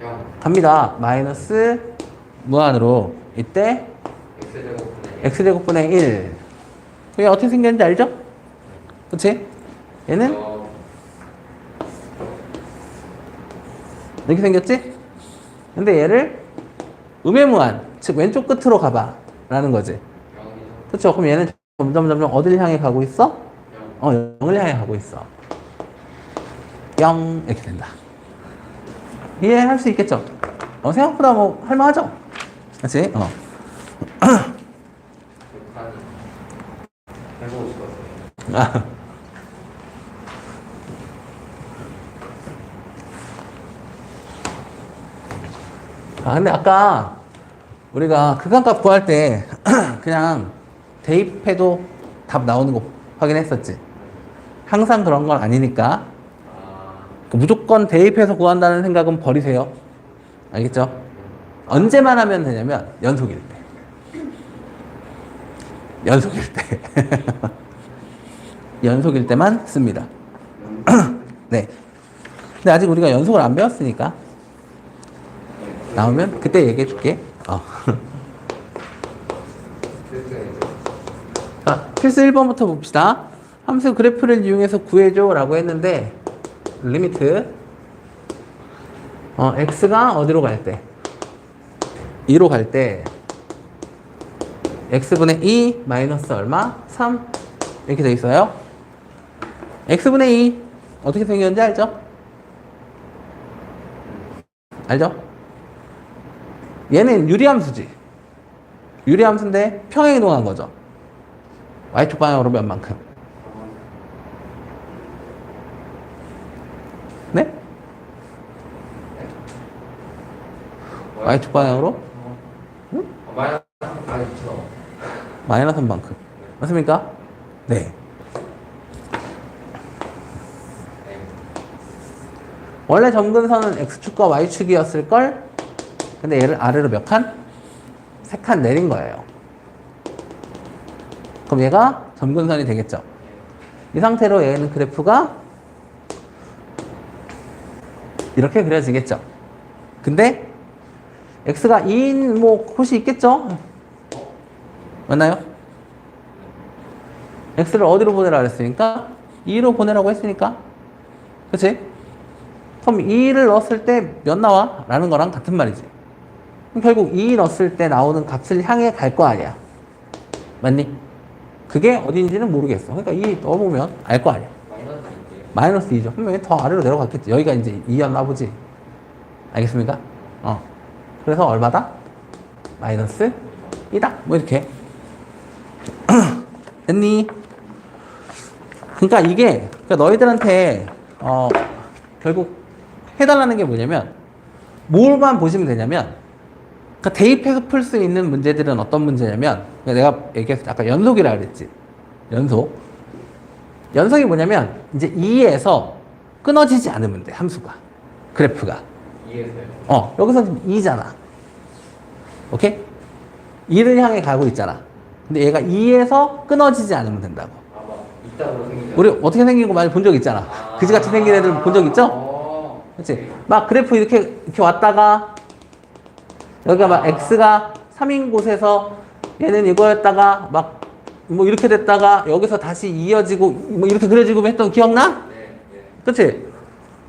양. 갑니다. 마이너스 무한으로. 이때 x제곱분의 x제곱분의 1. 그게 어떻게 생겼는지 알죠? 그치? 얘는 이렇게 생겼지? 근데 얘를 음의 무한, 즉 왼쪽 끝으로 가봐 라는 거지. 0이죠. 그쵸? 그럼 얘는 점점 어딜 향해 가고 있어? 0. 0을 향해 가고 있어. 0 이렇게 된다. 이해할 수 있겠죠? 생각보다 뭐 할만하죠? 그치? 칸이 해보고 싶었어요. 근데 아까 우리가 극한값 구할 때 그냥 대입해도 답 나오는 거 확인했었지. 항상 그런 건 아니니까 무조건 대입해서 구한다는 생각은 버리세요. 알겠죠? 언제만 하면 되냐면 연속일 때. 연속일 때. 연속일 때만 씁니다. 네. 근데 아직 우리가 연속을 안 배웠으니까 나오면 그때 얘기해 줄게. 자, 필수 1번부터 봅시다. 함수 그래프를 이용해서 구해줘 라고 했는데 리미트 x가 어디로 갈 때? 2로 갈 때 x분의 2 마이너스 얼마? 3 이렇게 돼 있어요. x분의 2 어떻게 생겼는지 알죠? 알죠? 얘는 유리함수지. 유리함수인데 평행이동한 거죠. y축 방향으로 몇 만큼? 네? y축 방향으로? 마이너스 3만큼. 마이너스 3만큼. 맞습니까? 네. 원래 점근선은 X축과 Y축이었을걸? 근데 얘를 아래로 몇 칸? 3칸 내린 거예요. 그럼 얘가 점근선이 되겠죠. 이 상태로 얘는 그래프가 이렇게 그려지겠죠. 근데 X가 2인 뭐 곳이 있겠죠? 맞나요? X를 어디로 보내라 그랬으니까 2로 보내라고 했으니까 그치? 그럼 2를 넣었을 때 몇 나와? 라는 거랑 같은 말이지. 그럼 결국 2 넣었을 때 나오는 값을 향해 갈 거 아니야. 맞니? 그게 어딘지는 모르겠어. 그러니까 2 넣어보면 알 거 아니야. 마이너스 2죠. 그럼 얘 더 아래로 내려갔겠지. 여기가 이제 2였나 보지. 알겠습니까? 그래서 얼마다? 마이너스 2다. 뭐 이렇게. 됐니? 그러니까 이게 그러니까 너희들한테 결국 해달라는 게 뭐냐면 뭘만 보시면 되냐면 그러니까 대입해서 풀 수 있는 문제들은 어떤 문제냐면 내가 얘기했을 때 아까 연속이라 그랬지. 연속이 뭐냐면 이제 2에서 끊어지지 않으면 돼. 함수가. 그래프가. 2에서요? 여기서 지금 2잖아. 오케이? 2를 향해 가고 있잖아. 근데 얘가 2에서 끊어지지 않으면 된다고. 뭐 이따구로 생기죠. 우리 어떻게 생긴 거 많이 본 적 있잖아. 그지같이 생긴 애들 본 적 있죠? 그렇지? 막 그래프 이렇게 왔다가 여기가 막 x가 3인 곳에서 얘는 이거였다가 막 뭐 이렇게 됐다가 여기서 다시 이어지고 뭐 이렇게 그려지고 했던 기억나? 네. 그렇지?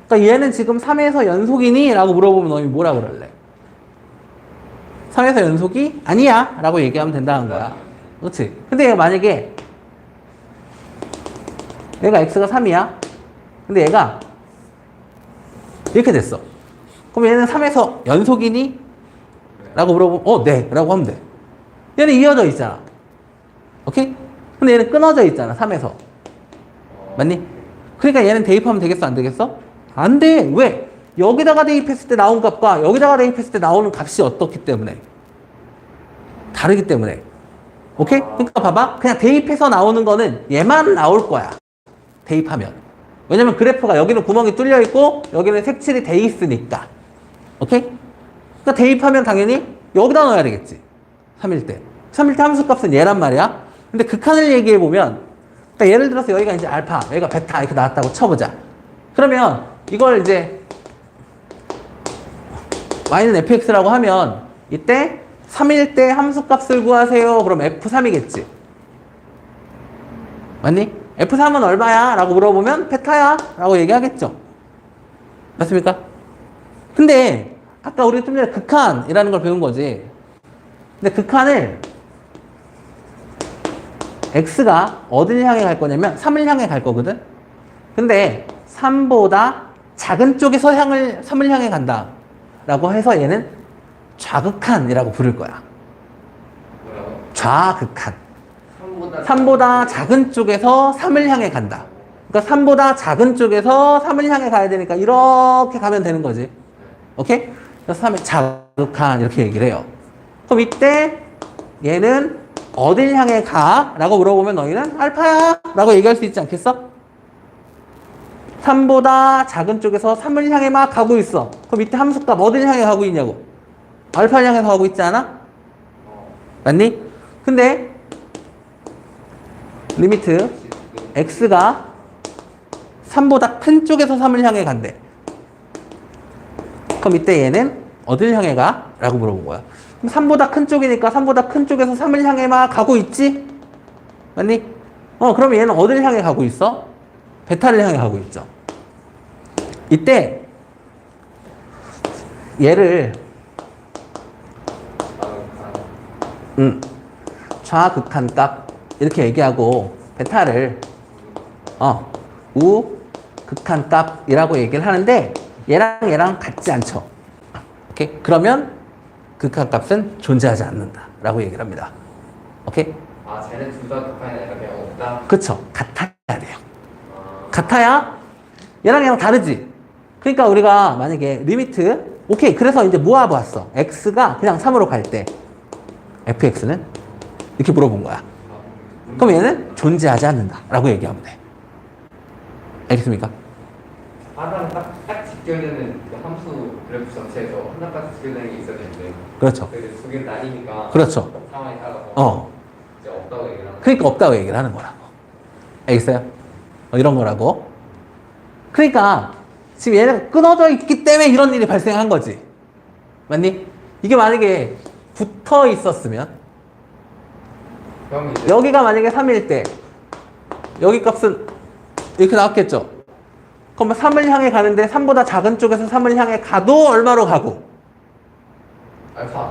그러니까 얘는 지금 3에서 연속이니? 라고 물어보면 너희 뭐라 그럴래? 3에서 연속이 아니야 라고 얘기하면 된다는 거야. 그렇지? 근데 얘가 만약에 얘가 x가 3이야. 근데 얘가 이렇게 됐어. 그럼 얘는 3에서 연속이니? 라고 물어보면 네 라고 하면 돼. 얘는 이어져 있잖아. 오케이? 근데 얘는 끊어져 있잖아. 3에서. 맞니? 그러니까 얘는 대입하면 되겠어? 안 되겠어? 안 돼. 왜? 여기다가 대입했을 때 나온 값과 여기다가 대입했을 때 나오는 값이 어떻기 때문에? 다르기 때문에. 오케이? 그러니까 봐봐. 그냥 대입해서 나오는 거는 얘만 나올 거야. 대입하면. 왜냐면 그래프가 여기는 구멍이 뚫려 있고 여기는 색칠이 돼 있으니까. 오케이? 그러니까 대입하면 당연히 여기다 넣어야 되겠지. 3일 때. 3일 때 함수 값은 얘란 말이야. 근데 극한을 얘기해 보면 그러니까 예를 들어서 여기가 이제 알파, 여기가 베타 이렇게 나왔다고 쳐보자. 그러면 이걸 이제 y는 fx라고 하면 이때 3일 때 함수 값을 구하세요. 그럼 f3이겠지. 맞니? f3은 얼마야? 라고 물어보면 베타야 라고 얘기하겠죠. 맞습니까? 근데 아까 우리 좀 전에 극한이라는 걸 배운 거지. 근데 극한을 x가 어디를 향해 갈 거냐면 3을 향해 갈 거거든. 근데 3보다 작은 쪽에서 3을 향해 간다 라고 해서 얘는 좌극한이라고 부를 거야. 뭐라고? 좌극한. 3보다 작은 쪽에서 3을 향해 간다. 그러니까 3보다 작은 쪽에서 3을 향해 가야 되니까 이렇게 가면 되는 거지. 오케이? 그래서 3의 자극한 이렇게 얘기를 해요. 그럼 이때 얘는 어딜 향해 가? 라고 물어보면 너희는 알파야 라고 얘기할 수 있지 않겠어? 3보다 작은 쪽에서 3을 향해 막 가고 있어. 그럼 이때 함수값 어딜 향해 가고 있냐고? 알파를 향해서 가고 있지 않아? 맞니? 근데 리미트 x가 3보다 큰 쪽에서 3을 향해 간대. 그럼 이때 얘는 어딜 향해 가? 라고 물어본 거야. 그럼 3보다 큰 쪽이니까 3보다 큰 쪽에서 3을 향해 막 가고 있지? 맞니? 그럼 얘는 어딜 향해 가고 있어? 베타를 향해 가고 있죠. 이때 얘를 좌극한값 이렇게 얘기하고 베타를 우극한값이라고 얘기를 하는데 얘랑 같지 않죠. 오케이? 그러면 극한값은 존재하지 않는다 라고 얘기를 합니다. 오케이? 쟤는 둘 다 극한이 아니라 그냥 없다? 그쵸. 같아야 돼요. 같아야 얘랑 다르지. 그러니까 우리가 만약에 리미트 오케이 그래서 이제 모아봤어. x가 그냥 3으로 갈 때 fx는 이렇게 물어본 거야. 그럼 얘는 존재하지 않는다라고 얘기하면 돼. 알겠습니까? 하나는 딱 직결되는 그 함수 그래프 전체에서 하나딱 직결되는 게 있어야 되는데 그렇죠. 두 개를 나뉘니까 그렇죠. 상황에 따라서 이제 없다고 얘기를 하는 그러니까 없다고 얘기를 하는 거라고. 알겠어요? 이런 거라고. 그러니까 지금 얘네가 끊어져 있기 때문에 이런 일이 발생한 거지. 맞니? 이게 만약에 붙어 있었으면 그럼 이제 여기가 만약에 3일 때 여기 값은 이렇게 나왔겠죠. 그럼 3을 향해 가는데 3보다 작은 쪽에서 3을 향해 가도 얼마로 가고 알파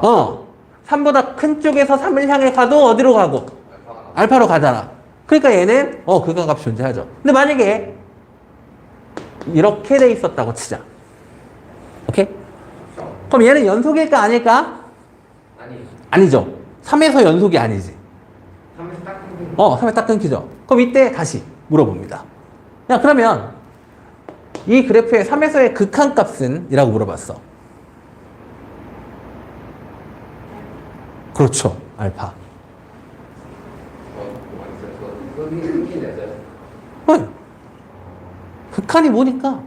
3보다 큰 쪽에서 3을 향해 가도 어디로 가고 알파가 알파로 가잖아. 그러니까 얘는 극한값이 존재하죠. 근데 만약에 이렇게 돼 있었다고 치자. 오케이? 나오죠. 그럼 얘는 연속일까 아닐까? 아니 아니죠. 3에서 연속이 아니지. 3에서 딱 끊긴 3에 딱 끊기죠. 그럼 이때 다시 물어봅니다. 야, 그러면 이 그래프의 3에서의 극한값은? 이라고 물어봤어. 그렇죠. 알파. 끊긴 애들 극한이 뭐니까?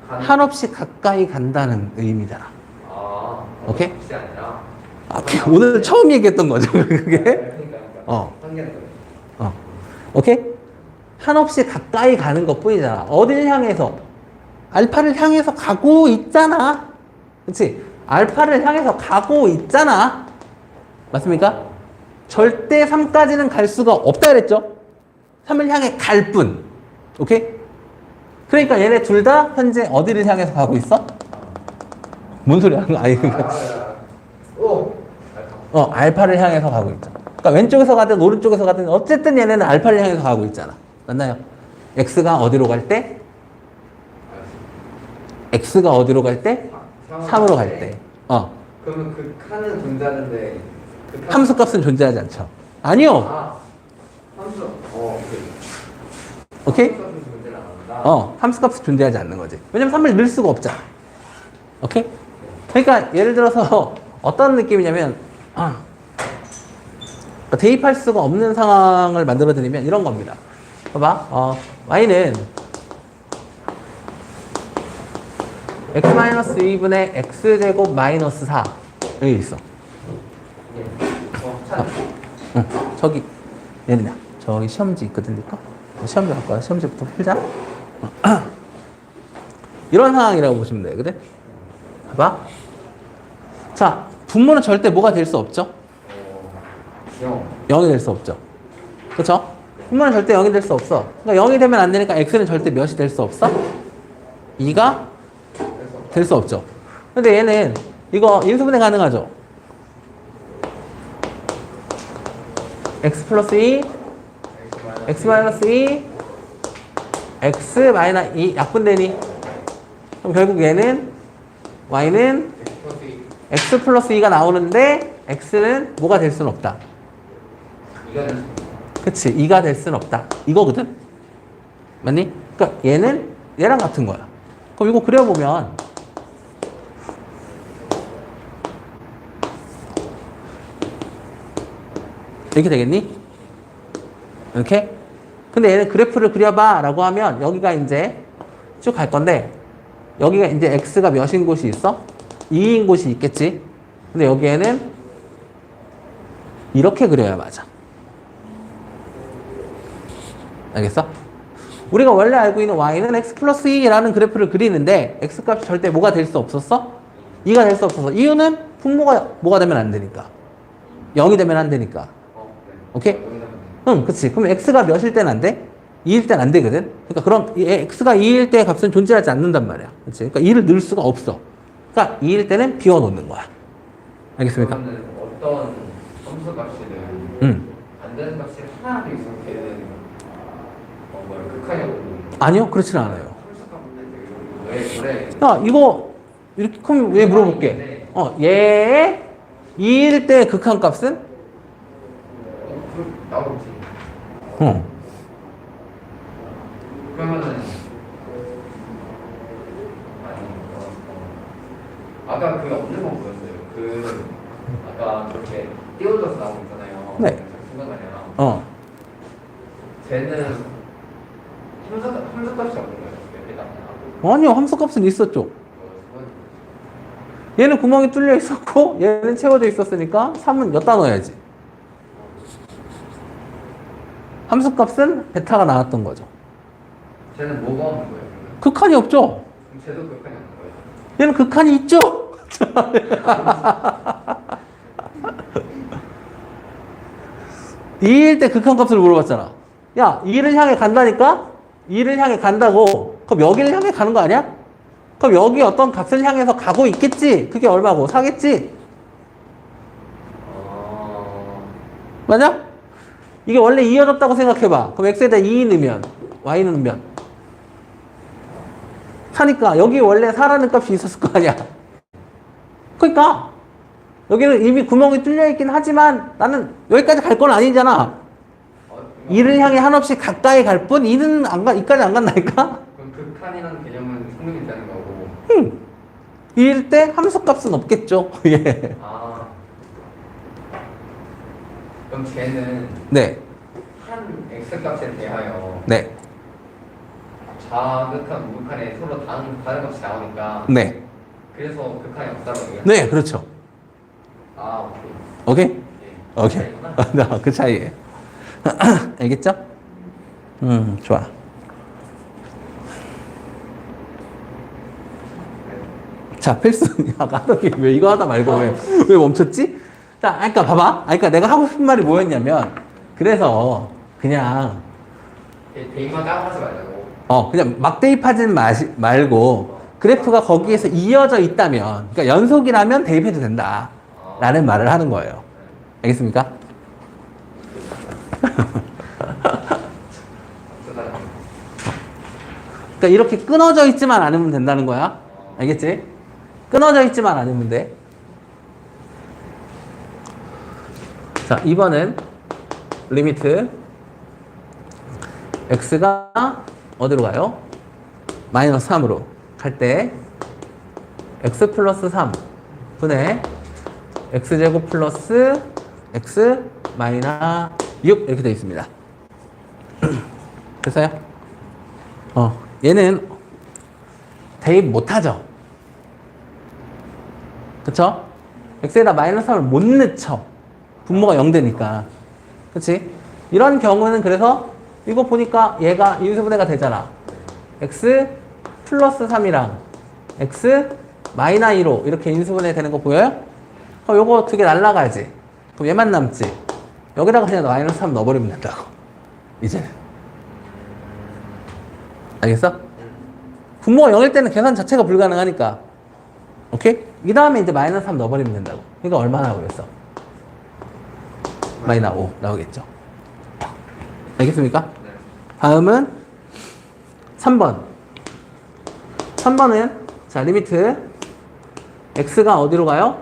간- 한없이 가까이 간다는 의미잖아. 오케이? 혹시 아니라 오늘 처음 얘기했던 거죠, 그게? 그러니까 한계는 오케이? 한없이 가까이 가는 것 뿐이잖아. 어딜 향해서? 알파를 향해서 가고 있잖아. 그치? 알파를 향해서 가고 있잖아. 맞습니까? 절대 3까지는 갈 수가 없다 그랬죠? 3을 향해 갈 뿐. 오케이? 그러니까 얘네 둘 다 현재 어디를 향해서 가고 있어? 뭔 소리 하는 거야? 아니, 오 알파를 향해서 가고 있죠. 그러니까 왼쪽에서 가든 오른쪽에서 가든 어쨌든 얘네는 알파를 향해서 가고 있잖아. 맞나요? x가 어디로 갈 때? x가 어디로 갈 때? 3으로 갈 때. 그러면 그 칸은 존재하는데 그 칸- 함수 값은 존재하지 않죠. 아니요. 아 함수 오케이? 함수 존재를 안 한다. 함수 값은 존재하지 않는 거지. 왜냐면 3을 넣을 수가 없잖아. 오케이? 그러니까 예를 들어서 어떤 느낌이냐면 대입할 수가 없는 상황을 만들어 드리면 이런 겁니다. 봐봐. y는 x-2분의 x제곱 마이너스 4 여기 있어. 참 저기 얘는야 저기 시험지 있거든. 니까 시험지 갈 거야. 시험지부터 풀자. 이런 상황이라고 보시면 되거든. 봐봐. 자, 분모는 절대 뭐가 될 수 없죠? 0이 될 수 없죠. 그렇죠? 분모는 절대 0이 될 수 없어. 그러니까 0이 되면 안 되니까 x는 절대 몇이 될 수 없어? 2가 될 수 없죠. 근데 얘는 이거 인수분해 가능하죠? x 플러스 2, x 마이너스 2, x 마이너스 2 약분되니? 그럼 결국 얘는 y는 x 플러스 2가 나오는데 x는 뭐가 될 수는 없다. 이거는 그치? 2가 될 수는 없다. 이거거든? 맞니? 그러니까 얘는 얘랑 같은 거야. 그럼 이거 그려보면 이렇게 되겠니? 이렇게? 근데 얘는 그래프를 그려봐 라고 하면 여기가 이제 쭉 갈 건데 여기가 이제 x가 몇인 곳이 있어? 2인 곳이 있겠지? 근데 여기에는 이렇게 그려야 맞아. 알겠어? 우리가 원래 알고 있는 y는 x 플러스 2라는 그래프를 그리는데 x 값이 절대 뭐가 될 수 없었어? 2가 될 수 없어서 이유는 분모가 뭐가 되면 안 되니까 0이 되면 안 되니까 오케이? 응, 그치. 그럼 x가 몇일 땐 안 돼? 2일 땐 안 되거든? 그러니까 그럼 x가 2일 때 값은 존재하지 않는단 말이야. 그치? 그러니까 2를 넣을 수가 없어. 그러니까 2일 때는 비워놓는 거야. 알겠습니까? 그러면 어떤 함수 값이든 안 되는 값이 하나 더 있으면 걔는 극한이라고 아니요, 그렇지는 않아요. 함수 값인데 왜 야, 이거 이렇게 그럼 왜 물어볼게? 얘의 2일 때 극한 값은? 나오지. 그러면은 아까 그 없는 건 뭐였어요? 아까 그렇게 띄워져서 나온 거 있잖아요. 네. 순간이랑 어. 쟤는 함수값이 없는 거예요. 여기다 하고. 아니요, 함수값은 있었죠. 얘는 구멍이 뚫려 있었고 얘는 채워져 있었으니까 3은 여기다 넣어야지. 함수값은 베타가 나왔던 거죠. 쟤는 뭐가 없는 거예요? 극한이 없죠. 그럼 쟤도 극한이 없는 거예요? 얘는 극한이 있죠. 2일 때 극한값을 물어봤잖아. 야, 2를 향해 간다니까? 2를 향해 간다고. 그럼 여기를 향해 가는 거 아니야? 그럼 여기 어떤 값을 향해서 가고 있겠지? 그게 얼마고? 4겠지? 맞아? 이게 원래 2였다고 생각해봐. 그럼 x에다 2 넣으면 y는 넣으면 4니까 여기 원래 4라는 값이 있었을 거 아니야. 그러니까 여기는 이미 구멍이 뚫려 있긴 하지만 나는 여기까지 갈 건 아니잖아. 2를 향해 한없이 가까이 갈 뿐 2는 안 가, 2까지 안 간다니까? 그럼 극한이라는 개념은 성립이 되는 거고. 2일 때 함수값은 없겠죠. 예. 아. 그럼 쟤는 네. 한 x값에 대하여 네. 자극한 무극한에 서로 다른 값이 나오니까 네. 그래서 극한이 없다고 얘기해요? 네, 그렇죠. 아, 오케이. 오케이? 예. 오케이. 차이구나. 그 차이에. 알겠죠? 좋아. 자, 필수. 야, 가덕이 왜 이거 하다 말고 왜 멈췄지? 자, 그러니까 봐봐. 그러니까 내가 하고 싶은 말이 뭐였냐면, 그래서 그냥, 대입만 까먹지 말자고. 그냥 막 대입하진 말고, 그래프가 거기에서 이어져 있다면, 그러니까 연속이라면 대입해도 된다. 라는 말을 하는 거예요. 알겠습니까? 그러니까 이렇게 끊어져 있지만 않으면 된다는 거야. 알겠지? 끊어져 있지만 않으면 돼. 자, 2번은 리미트 x가 어디로 가요? 마이너스 3으로 갈 때 x 플러스 3 분의 x제곱 플러스 x 마이너스 6 이렇게 되어 있습니다. 됐어요? 얘는 대입 못하죠. 그쵸? x에다 마이너스 3을 못 넣죠. 분모가 0 되니까. 그치? 이런 경우는 그래서 이거 보니까 얘가 인수분해가 되잖아. x 플러스 3이랑 x 마이너스 2로 이렇게 인수분해 되는 거 보여요? 그럼 요거 두 개 날라가지. 그럼 얘만 남지. 여기다가 그냥 마이너스 3 넣어버리면 된다고. 이제는. 알겠어? 분모가 0일 때는 계산 자체가 불가능하니까. 오케이? 이 다음에 이제 마이너스 3 넣어버리면 된다고. 이거 얼마 나오겠어? 마이너스 5 나오겠죠. 알겠습니까? 다음은 3번. 3번은 자 리미트 x가 어디로 가요?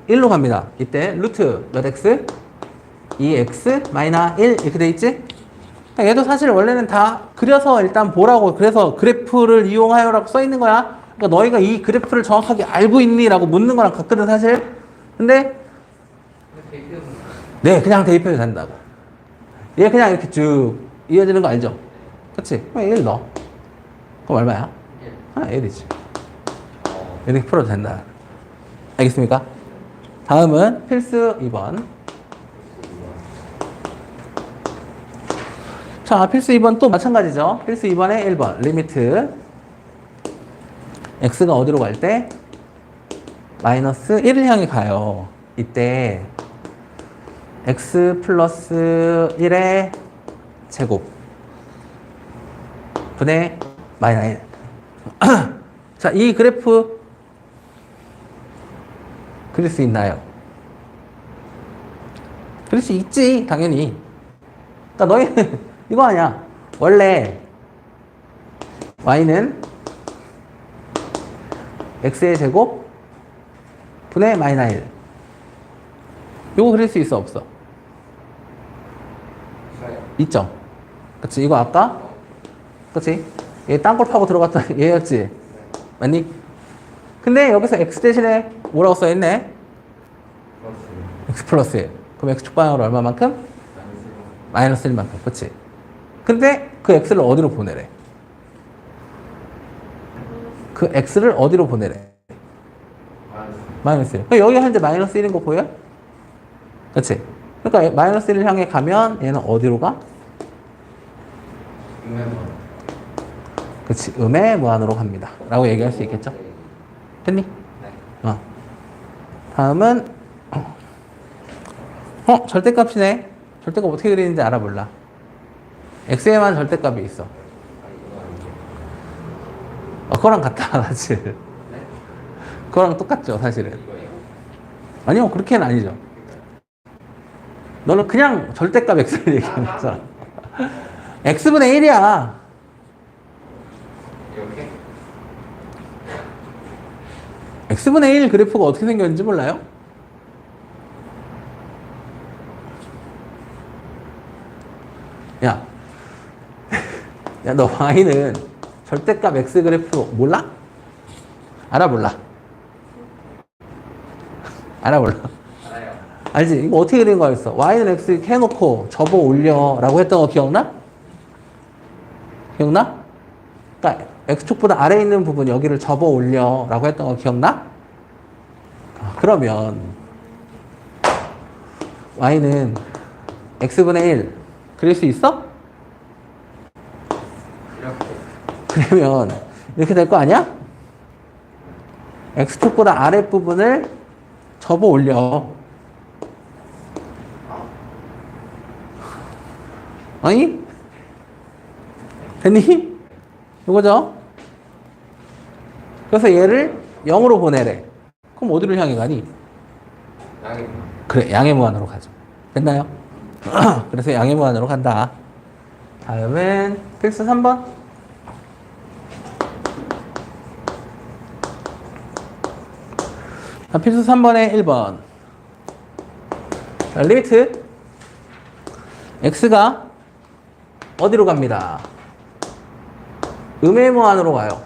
1로 갑니다. 이때 루트 몇 x? 2x 마이너스 1 이렇게 돼 있지? 얘도 사실 원래는 다 그려서 일단 보라고 그래서 그래프를 이용하여라고 써 있는 거야. 그러니까 너희가 이 그래프를 정확하게 알고 있니? 라고 묻는 거랑 같거든 사실. 근데 네 그냥 대입해도 된다고. 얘 그냥 이렇게 쭉 이어지는 거 알죠? 그치? 1 넣어. 그럼 얼마야? 1이지. 이렇게 풀어도 된다. 알겠습니까? 다음은 필수 2번. 자, 필수 2번 또 마찬가지죠. 필수 2번에 1번. 리미트 x가 어디로 갈 때? 마이너스 1을 향해 가요. 이때 x 플러스 1의 제곱 분의 마이너스 1. 자, 이 그래프 그릴 수 있나요? 그릴 수 있지, 당연히. 그러니까 너희는 이거 아니야. 원래 y는 x의 제곱 분의 마이너스 1. 이거 그릴 수 있어, 없어? 있죠? 그치? 이거 아까? 그치? 얘 땅굴 파고 들어갔던 얘였지? 맞니? 근데 여기서 x 대신에 뭐라고 써있네? x 플러스 1. 그럼 x 축방향으로 얼마만큼? 마이너스 1만큼. 그치? 근데 그 x를 어디로 보내래? 그 x를 어디로 보내래? 마이너스 1. 여기 현재 마이너스 1인 거 보여? 그렇지? 그러니까 마이너스 1을 향해 가면 얘는 어디로 가? 그렇지. 음의 무한으로 갑니다. 라고 얘기할 수 있겠죠? 됐니? 네. 다음은 절대값이네. 절대값 어떻게 그리는지 알아 몰라. x에만 절대값이 있어. 그거랑 같다 사실. 네? 그거랑 똑같죠 사실은. 이거예요? 아니요 그렇게는 아니죠. 너는 그냥 절대값 x를 얘기하는 거잖아. x분의 1이야. 이렇게? x분의 1 그래프가 어떻게 생겼는지 몰라요? 야, 야, 너 y는 절대값 x 그래프 몰라? 알아 몰라? 알아 몰라? 알아요. 알지? 이거 어떻게 그린 거였어? y는 x 이렇게 해놓고 접어 올려 라고 했던 거 기억나? 기억나? 그러니까 x축보다 아래에 있는 부분 여기를 접어 올려 라고 했던 거 기억나? 그러면 y는 x분의 1 그릴 수 있어? 이렇게. 그러면 이렇게 될 거 아니야? x축보다 아랫부분을 접어 올려. 아니? 됐니? 이거죠? 그래서 얘를 0으로 보내래. 그럼 어디를 향해 가니? 양이 그래, 양의 무한으로 가죠. 됐나요? 그래서 양의 무한으로 간다. 다음은 필수 3번. 필수 3번의 1번. 자, 리미트 x가 어디로 갑니다? 음의 무한으로 가요.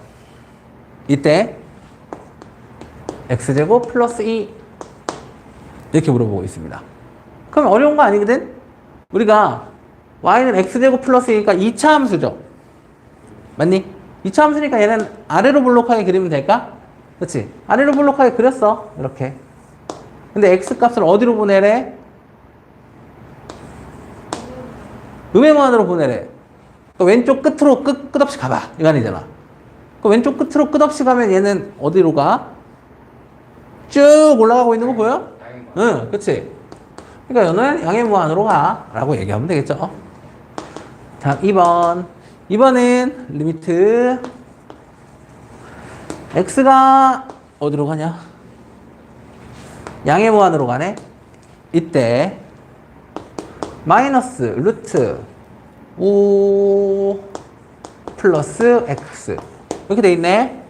이때 x제곱 플러스 2 이렇게 물어보고 있습니다. 그럼 어려운 거 아니거든? 우리가 y는 x제곱 플러스 2니까 2차 함수죠. 맞니? 2차 함수니까 얘는 아래로 볼록하게 그리면 될까? 그렇지? 아래로 볼록하게 그렸어. 이렇게. 근데 x 값을 어디로 보내래? 음의 무한으로 보내래. 그러니까 왼쪽 끝으로 끝없이 가봐. 이거 아니잖아. 그러니까 왼쪽 끝으로 끝없이 가면 얘는 어디로 가? 쭉 올라가고 있는 거 보여? 응, 그치? 그러니까 얘는 양의 무한으로 가. 라고 얘기하면 되겠죠. 자, 2번. 2번은 리미트 x가 어디로 가냐? 양의 무한으로 가네. 이때 마이너스 루트 5 플러스 x 이렇게 돼 있네.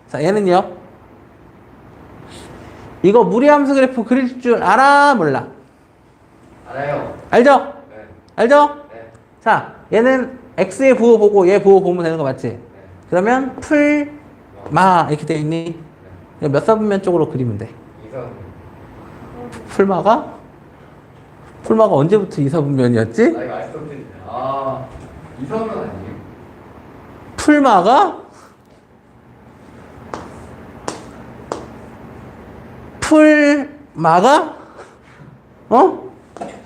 자, 얘는요. 이거 무리함수 그래프 그릴 줄 알아? 몰라? 알아요. 알죠? 네. 알죠? 네. 자, 얘는 x의 부호 보고 얘 부호 보면 되는 거 맞지? 네. 그러면 풀마 이렇게 돼 있니? 몇 사분면 쪽으로 그리면 돼? 이선. 풀마가? 풀마가 언제부터 이사분면이었지? 아 이거 알스토틀. 아 이선은 아니에요? 풀마가? 풀마가? 어? 네.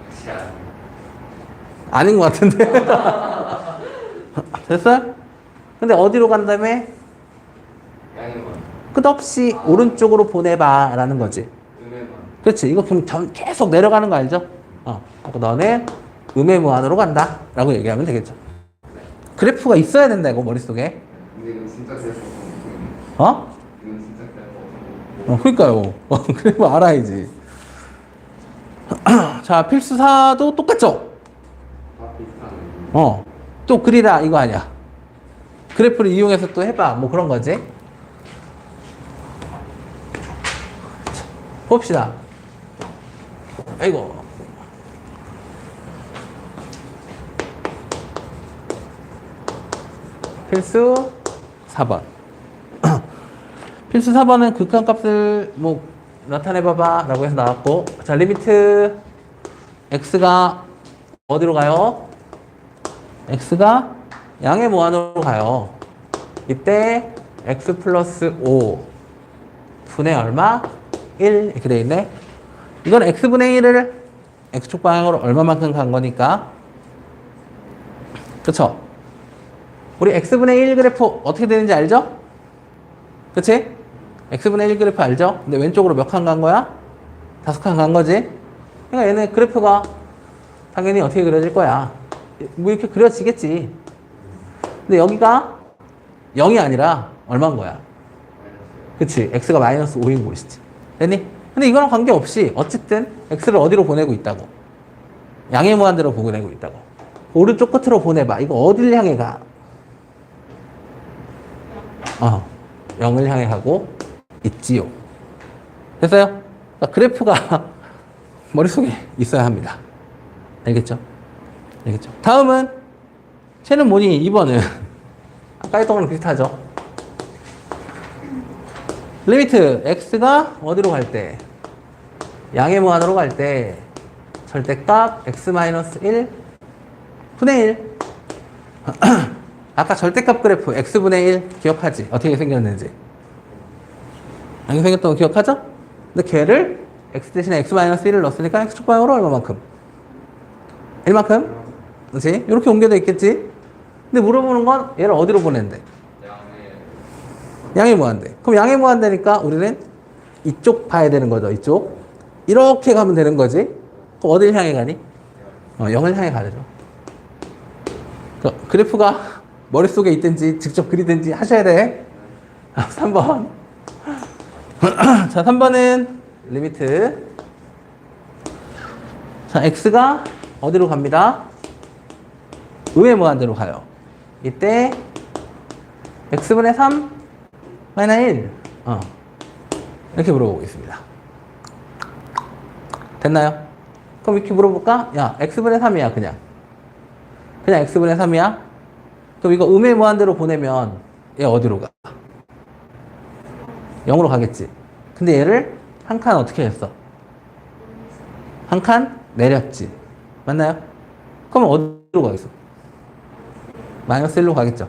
혹시 아세요? 아닌 것 같은데? 됐어? 근데 어디로 간다며? 양의 무한. 끝없이 오른쪽으로 보내봐 라는 거지. 음의 무한. 그렇지. 이거 그럼 계속 내려가는 거 알죠? 그러니까 너는 음의 무한으로 간다 라고 얘기하면 되겠죠. 그래프가 있어야 된다 이거 머릿속에. 근데 이건 진짜 그래서 어? 이건 진짜 그래서 그러니까요. 그래프 알아야지. 자, 필수사도 똑같죠? 다 비슷하네. 또 그리라 이거 아니야. 그래프를 이용해서 또 해봐. 뭐 그런 거지. 봅시다. 아이고. 필수 4번. 필수 4번은 극한값을 뭐 나타내봐봐 라고 해서 나왔고, 자 리미트 x가 어디로 가요? x가 양의 무한으로 가요. 이때 x 플러스 5 분의 얼마? 1 이렇게 돼 있네. 이건 x분의 1을 x축 방향으로 얼마만큼 간 거니까, 그쵸? 우리 x분의 1 그래프 어떻게 되는지 알죠? 그치? x분의 1 그래프 알죠? 근데 왼쪽으로 몇 칸 간 거야? 5칸 간 거지? 그러니까 얘는 그래프가 당연히 어떻게 그려질 거야? 뭐 이렇게 그려지겠지. 근데 여기가 0이 아니라 얼마인 거야? 그치? x가 마이너스 5인 곳이지. 됐니? 근데 이거랑 관계없이 어쨌든 x를 어디로 보내고 있다고? 양의 무한대로 보내고 있다고. 오른쪽 끝으로 보내봐. 이거 어딜 향해 가? 0을 향해 가고 있지요. 됐어요? 그러니까 그래프가 머릿속에 있어야 합니다. 알겠죠? 알겠죠? 다음은 쟤는 뭐니? 2번은 아까 했던 거랑 비슷하죠? 리미트 x가 어디로 갈 때? 양의 무한으로 갈 때 절대값 x-1 분의 1 아까 절대값 그래프 x분의 1 기억하지? 어떻게 생겼는지 이렇게 생겼던 거 기억하죠? 근데 걔를 x 대신에 x-1을 넣었으니까 x축 방향으로 얼마만큼? 1만큼? 그렇지? 이렇게 옮겨져 있겠지? 근데 물어보는 건 얘를 어디로 보낸대? 양의 무한대. 그럼 양의 무한대니까 우리는 이쪽 봐야 되는 거죠. 이쪽. 이렇게 가면 되는 거지. 그럼 어딜 향해 가니? 0을 향해 가죠. 그래프가 머릿속에 있든지 직접 그리든지 하셔야 돼. 3번. 자, 3번은 리미트. 자, x가 어디로 갑니다? 의의 무한대로 가요. 이때 x분의 3 마이너스 1 이렇게 물어보고 있습니다. 됐나요? 그럼 이렇게 물어볼까? 야, x분의 3이야 그냥 x분의 3이야? 그럼 이거 음의 무한대로 보내면 얘 어디로 가? 0으로 가겠지. 근데 얘를 한 칸 어떻게 했어? 한 칸 내렸지. 맞나요? 그럼 어디로 가겠어? 마이너스 1로 가겠죠.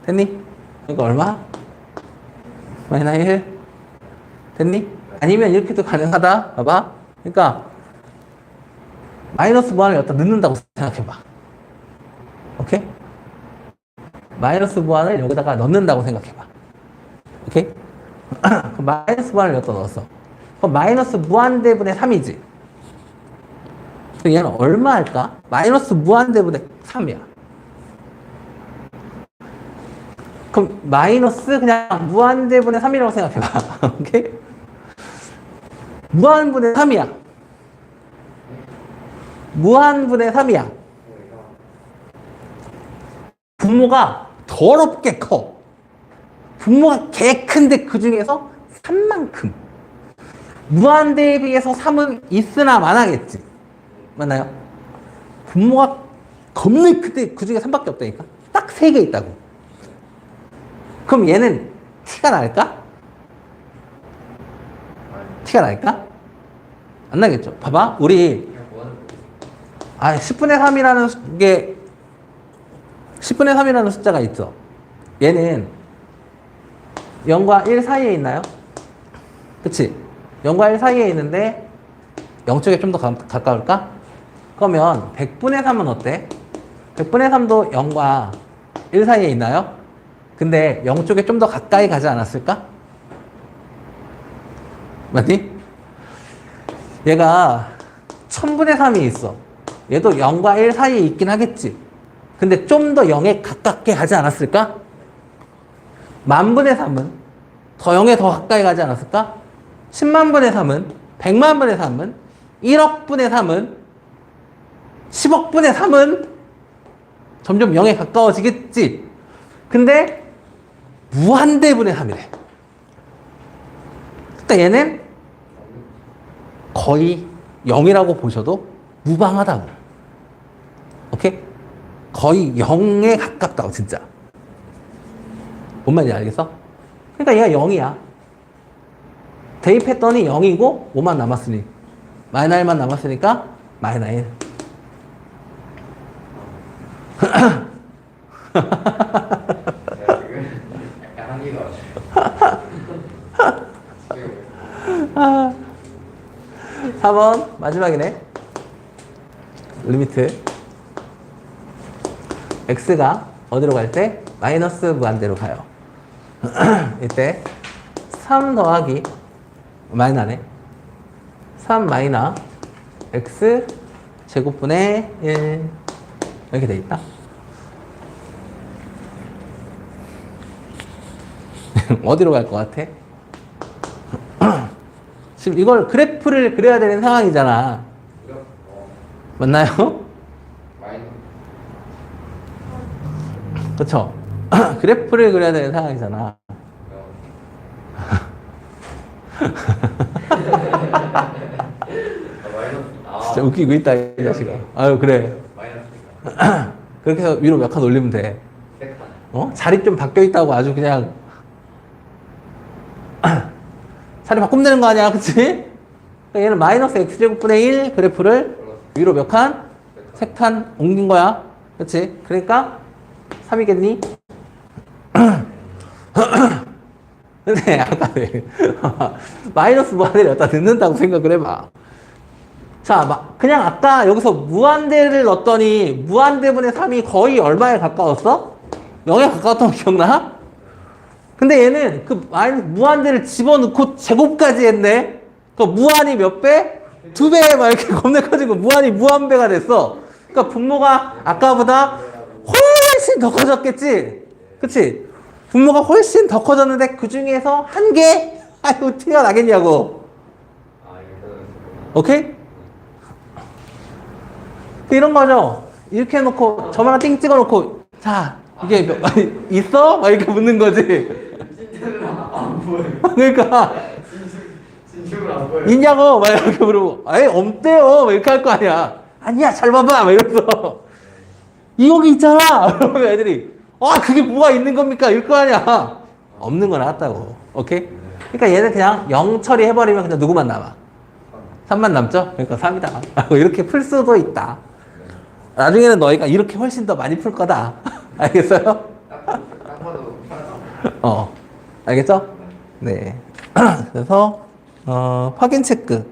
됐니? 그러니까 얼마? 마이너스 1 됐니? 아니면 이렇게도 가능하다. 봐봐. 그러니까 마이너스 무한을 여기다 넣는다고 생각해봐. 오케이? 마이너스 무한을 여기다가 넣는다고 생각해봐. 오케이? 그럼 마이너스 무한을 여기다 넣었어. 그럼 마이너스 무한대분의 3이지. 그럼 얘는 얼마 할까? 마이너스 무한대분의 3이야. 그럼 마이너스 그냥 무한대분의 3이라고 생각해봐. 오케이? 무한분의 3이야. 무한분의 3이야. 분모가 더럽게 커. 분모가 개 큰데 그 중에서 3만큼. 무한대에 비해서 3은 있으나 마나겠지. 맞나요? 분모가 겁나 큰데 그 중에 3밖에 없다니까. 딱 3개 있다고. 그럼 얘는 티가 날까? 티가 날까? 안 나겠죠. 봐봐. 우리 10분의 3이라는 게 10분의 3이라는 숫자가 있죠. 얘는 0과 1 사이에 있나요? 그치? 0과 1 사이에 있는데 0 쪽에 좀 더 가까울까? 그러면 100분의 3은 어때? 100분의 3도 0과 1 사이에 있나요? 근데 0 쪽에 좀 더 가까이 가지 않았을까? 맞니? 얘가 1000분의 3이 있어. 얘도 0과 1 사이에 있긴 하겠지. 근데 좀 더 0에 가깝게 가지 않았을까? 10,000분의 3은 더 0에 더 가까이 가지 않았을까? 100,000분의 3은 100만분의 3은 1억분의 3은 10억분의 3은 점점 0에 가까워지겠지. 근데 무한대분의 3이래. 그러니까 얘는 거의 0이라고 보셔도 무방하다고. 오케이? 거의 0에 가깝다고 진짜. 뭔 말인지 알겠어? 그러니까 얘가 0이야. 대입했더니 0이고 5만 남았으니 마이너 1만 남았으니까 마이너 1. 제가 지금 약간 한기가 왔어요. 아, 4번 마지막이네. 리미트 x가 어디로 갈 때? 마이너스 무한대로 가요. 이때 3 더하기 마이너네. 3 마이너 x 제곱분의 1 이렇게 돼 있다. 어디로 갈 것 같아? 지금 이걸 그래프를 그려야 되는 상황이잖아. 맞나요? 마이너. 그쵸? 그래프를 그려야 되는 상황이잖아. 진짜 웃기고 있다, 이 자식아. 아유, 그래. 마이너스니까. 그렇게 해서 위로 몇 칸 올리면 돼. 세 칸. 어? 자리 좀 바뀌어 있다고 아주 그냥. 자리 바꾸면 되는 거 아니야, 그치? 그러니까 얘는 마이너스 x제곱분의 1 그래프를 위로 몇 칸? 세 칸 옮긴 거야. 그치? 그러니까 3이겠니? 근데 아까 마이너스 무한대를 갖다 넣는다고 생각을 해봐. 자, 그냥 아까 여기서 무한대를 넣었더니 무한대분의 3이 거의 얼마에 가까웠어? 0에 가까웠던 거 기억나? 근데 얘는 그 무한대를 집어넣고 제곱까지 했네? 그 무한이 몇 배? 2배 막 이렇게 겁내 커지고 무한이 무한배가 됐어. 그러니까 분모가 아까보다 훨씬 더 커졌겠지? 그치? 분모가 훨씬 더 커졌는데 그 중에서 한 개? 아이고, 티가 나겠냐고. 오케이? 이런 거죠. 이렇게 해놓고 저만 띵 찍어놓고 자 이게 있어? 막 이렇게 묻는 거지. 안 보여. 그러니까 진심으로 안 보여. 있냐고 막 이렇게 물어보고 아예 없대요 막 이렇게 할 거 아니야. 아니야 잘 봐봐 막 이러면서 이거기 있잖아. 그러면 애들이 그게 뭐가 있는 겁니까? 이럴 거 아니야. 없는 거 나왔다고. 오케이? 그러니까 얘는 그냥 0 처리해버리면 그냥 누구만 남아? 3만 남죠? 그러니까 3이다. 이렇게 풀 수도 있다. 나중에는 너희가 이렇게 훨씬 더 많이 풀 거다. 알겠어요? 딱 봐도 편하다. 알겠죠? 네. 그래서, 확인 체크.